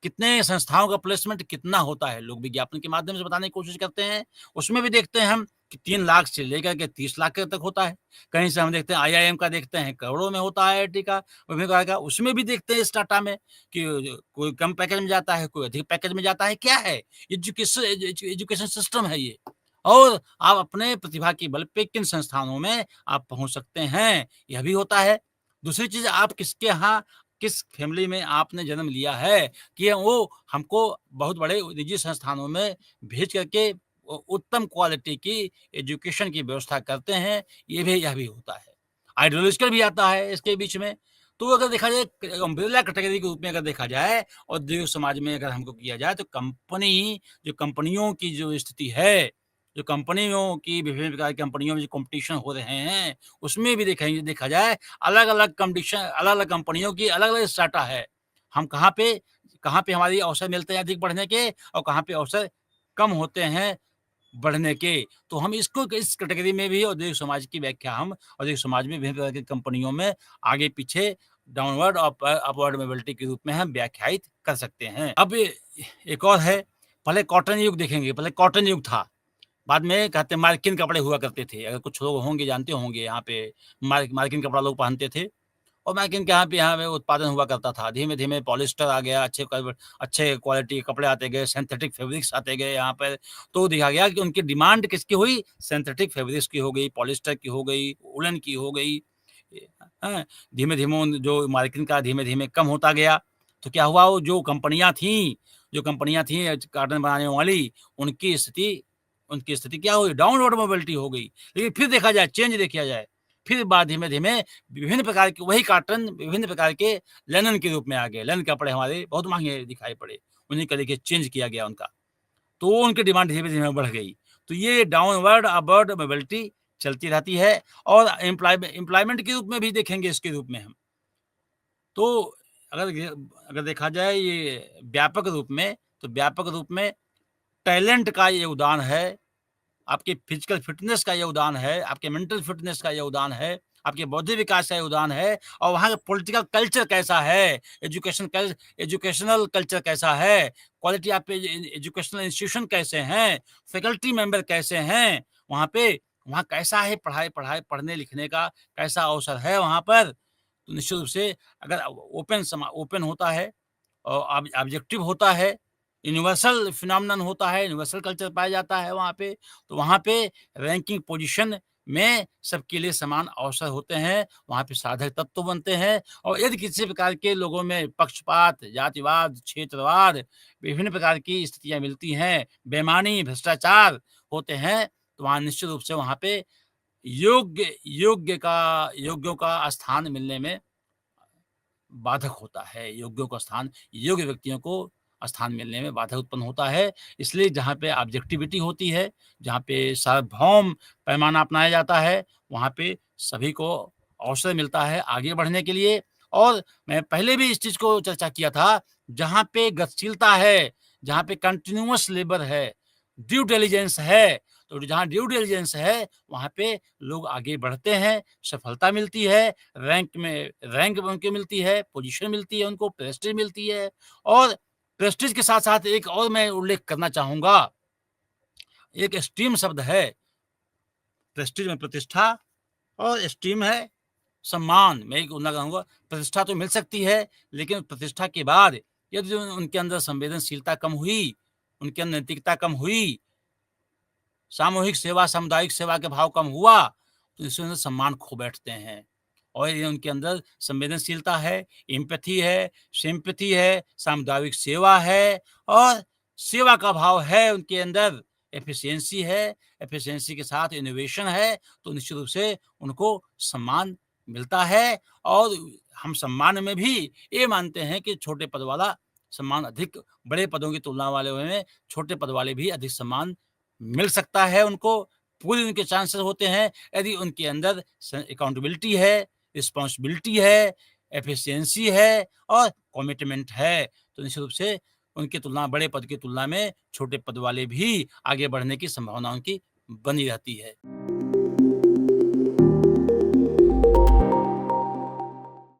कितने संस्थाओं का प्लेसमेंट कितना होता है, लोग विज्ञापन के माध्यम से बताने की कोशिश करते हैं। उसमें भी देखते हैं हम कि 3 लाख से लेकर के 30 लाख तक होता है। कहीं से हम देखते हैं आईआईएम का देखते हैं करोड़ों में होता है, आईआईटी का, विभिन्न प्रकार का, उसमें भी देखते हैं इस टाटा में कि कोई कम पैकेज में जाता है, कोई अधिक पैकेज में जाता है। क्या है? एजुकेशन सिस्टम है ये। और आप अपने प्रतिभा के बल पे किन संस्थानों में आप पहुँच सकते हैं, यह भी होता है। दूसरी चीज़, आप किसके यहाँ, किस फैमिली में आपने जन्म लिया है, कि वो हमको बहुत बड़े निजी संस्थानों में भेज करके उत्तम क्वालिटी की एजुकेशन की व्यवस्था करते हैं, यह भी होता है। आइडियोलॉजिकल भी आता है इसके बीच में। तो अगर देखा जाए अम्ब्रेला कैटेगरी के रूप में अगर देखा जाए, औद्योगिक समाज में अगर हमको किया जाए, तो कंपनियों की जो स्थिति है, जो कंपनियों की विभिन्न प्रकार की कंपनियों में जो कॉम्पिटिशन हो रहे हैं, उसमें भी देखा जाए, अलग-अलग कंपनियों की अलग-अलग स्ट्रैटा है। हम कहाँ पे हमारी अवसर मिलते हैं अधिक बढ़ने के और कहाँ पे अवसर कम होते हैं बढ़ने के। तो हम इसको इस कैटेगरी में भी औद्योगिक समाज की व्याख्या हम औद्योगिक समाज में विभिन्न प्रकार की कंपनियों में आगे-पीछे डाउनवर्ड और अपवर्ड मोबिलिटी के रूप में हम व्याख्यायित कर सकते हैं। अब एक और है, पहले कॉटन युग देखेंगे, पहले कॉटन युग था। बाद में कहते हैं मार्किन कपड़े हुआ करते थे। अगर कुछ लोग होंगे जानते होंगे यहाँ पे मार्किन कपड़ा लोग पहनते थे और मार्किन के यहाँ पे उत्पादन हुआ करता था। धीमे-धीमे पॉलिस्टर आ गया, अच्छे क्वालिटी के कपड़े आते गए, सिंथेटिक फैब्रिक्स आते गए यहाँ पर। तो देखा गया कि उनकी डिमांड किसकी हुई? सिंथेटिक फैब्रिक्स की हो गई, पॉलिस्टर की हो गई, वूलन की हो गई। हाँ, धीमे-धीमे उन जो मार्किन का धीमे-धीमे कम होता गया। तो क्या हुआ, वो जो कंपनियाँ थीं कॉटन बनाने वाली, उनकी स्थिति उनकी स्थिति क्या हुई? डाउनवर्ड मोबिलिटी हो गई। लेकिन फिर देखा जाए, चेंज देखा जाए, फिर बाद धीमे-धीमे विभिन्न प्रकार के वही कॉटन विभिन्न प्रकार के लिनेन के रूप में आ गए। लिनेन कपड़े हमारे बहुत महँगे दिखाई पड़े। उन्हीं का देखिए चेंज किया गया उनका। तो उनकी डिमांड धीरे-धीरे बढ़ गई। तो ये डाउनवर्ड अपवर्ड मोबिलिटी चलती रहती है और एम्प्लॉयमेंट के रूप में भी देखेंगे इसके रूप में हम। तो अगर देखा जाए ये व्यापक रूप में टैलेंट का योगदान है, आपके फिजिकल फिटनेस का योगदान है, आपके मेंटल फिटनेस का योगदान है, आपके बौद्धिक विकास का योगदान है और वहाँ का पॉलिटिकल कल्चर कैसा है, एजुकेशनल कल्चर कैसा है, क्वालिटी ऑफ एजुकेशनल इंस्टीट्यूशन कैसे हैं, फैकल्टी मेंबर कैसे हैं, वहाँ कैसा है पढ़ने-लिखने का कैसा अवसर है वहाँ पर। तो निश्चित रूप से अगर ओपन होता है और ऑब्जेक्टिव होता है, यूनिवर्सल फिनोमेनन होता है, यूनिवर्सल कल्चर पाया जाता है वहाँ पे, तो वहाँ पे रैंकिंग पोज़ीशन में सबके लिए समान अवसर होते हैं, वहाँ पे साधक तत्व बनते हैं और यदि किसी प्रकार के लोगों में पक्षपात, जातिवाद, क्षेत्रवाद, विभिन्न प्रकार की स्थितियाँ मिलती हैं, बेईमानी, भ्रष्टाचार होते हैं, तो वहाँ निश्चित रूप से वहाँ पे योग्यों का स्थान मिलने में बाधक होता है। योग्यों का स्थान योग्य व्यक्तियों को स्थान मिलने में बाधा उत्पन्न होता है। इसलिए जहाँ पे ऑब्जेक्टिविटी होती है, जहाँ पे सार्वभौम पैमाना अपनाया जाता है, वहाँ पे सभी को अवसर मिलता है आगे बढ़ने के लिए और मैं पहले भी इस चीज़ को चर्चा किया था, जहाँ पे गतिशीलता है, जहाँ पे कंटीन्यूअस लेबर है, ड्यू डिलिजेंस है, तो जहाँ ड्यू डिलिजेंस है, वहाँ पे लोग आगे बढ़ते हैं, सफलता मिलती है, रैंक उनको मिलती है, पोज़ीशन मिलती है उनको, प्रेस्टीज मिलती है और प्रेस्टीज के साथ-साथ एक और मैं उल्लेख करना चाहूँगा, एक एस्टीम शब्द है, प्रेस्टीज में प्रतिष्ठा और एस्टीम है सम्मान। मैं एक उल्लेख करूँगा, प्रतिष्ठा तो मिल सकती है, लेकिन प्रतिष्ठा के बाद यदि उनके अंदर संवेदनशीलता कम हुई, उनके अंदर नैतिकता कम हुई, सामूहिक सेवा, सामुदायिक सेवा के भाव कम हुआ, तो इसमें सम्मान खो बैठते हैं। और ये उनके अंदर संवेदनशीलता है, एम्पैथी है, सिम्पैथी है, सामुदायिक सेवा है और सेवा का भाव है उनके अंदर, एफिशिएंसी के साथ इनोवेशन है, तो निश्चित रूप से उनको सम्मान मिलता है और हम सम्मान में भी ये मानते हैं कि छोटे पद वाला सम्मान अधिक बड़े पदों की तुलना वाले में छोटे पद वाले भी अधिक सम्मान मिल सकता है उनको, पूरे उनके चांसेस होते हैं, यदि उनके अंदर अकाउंटेबिलिटी है, रिस्पॉन्सिबिलिटी है, एफिशिएंसी है और कमिटमेंट है। तो निश्चित रूप से उनकी तुलना बड़े पद की तुलना में छोटे पद वाले भी आगे बढ़ने की संभावना उनकी बनी रहती है।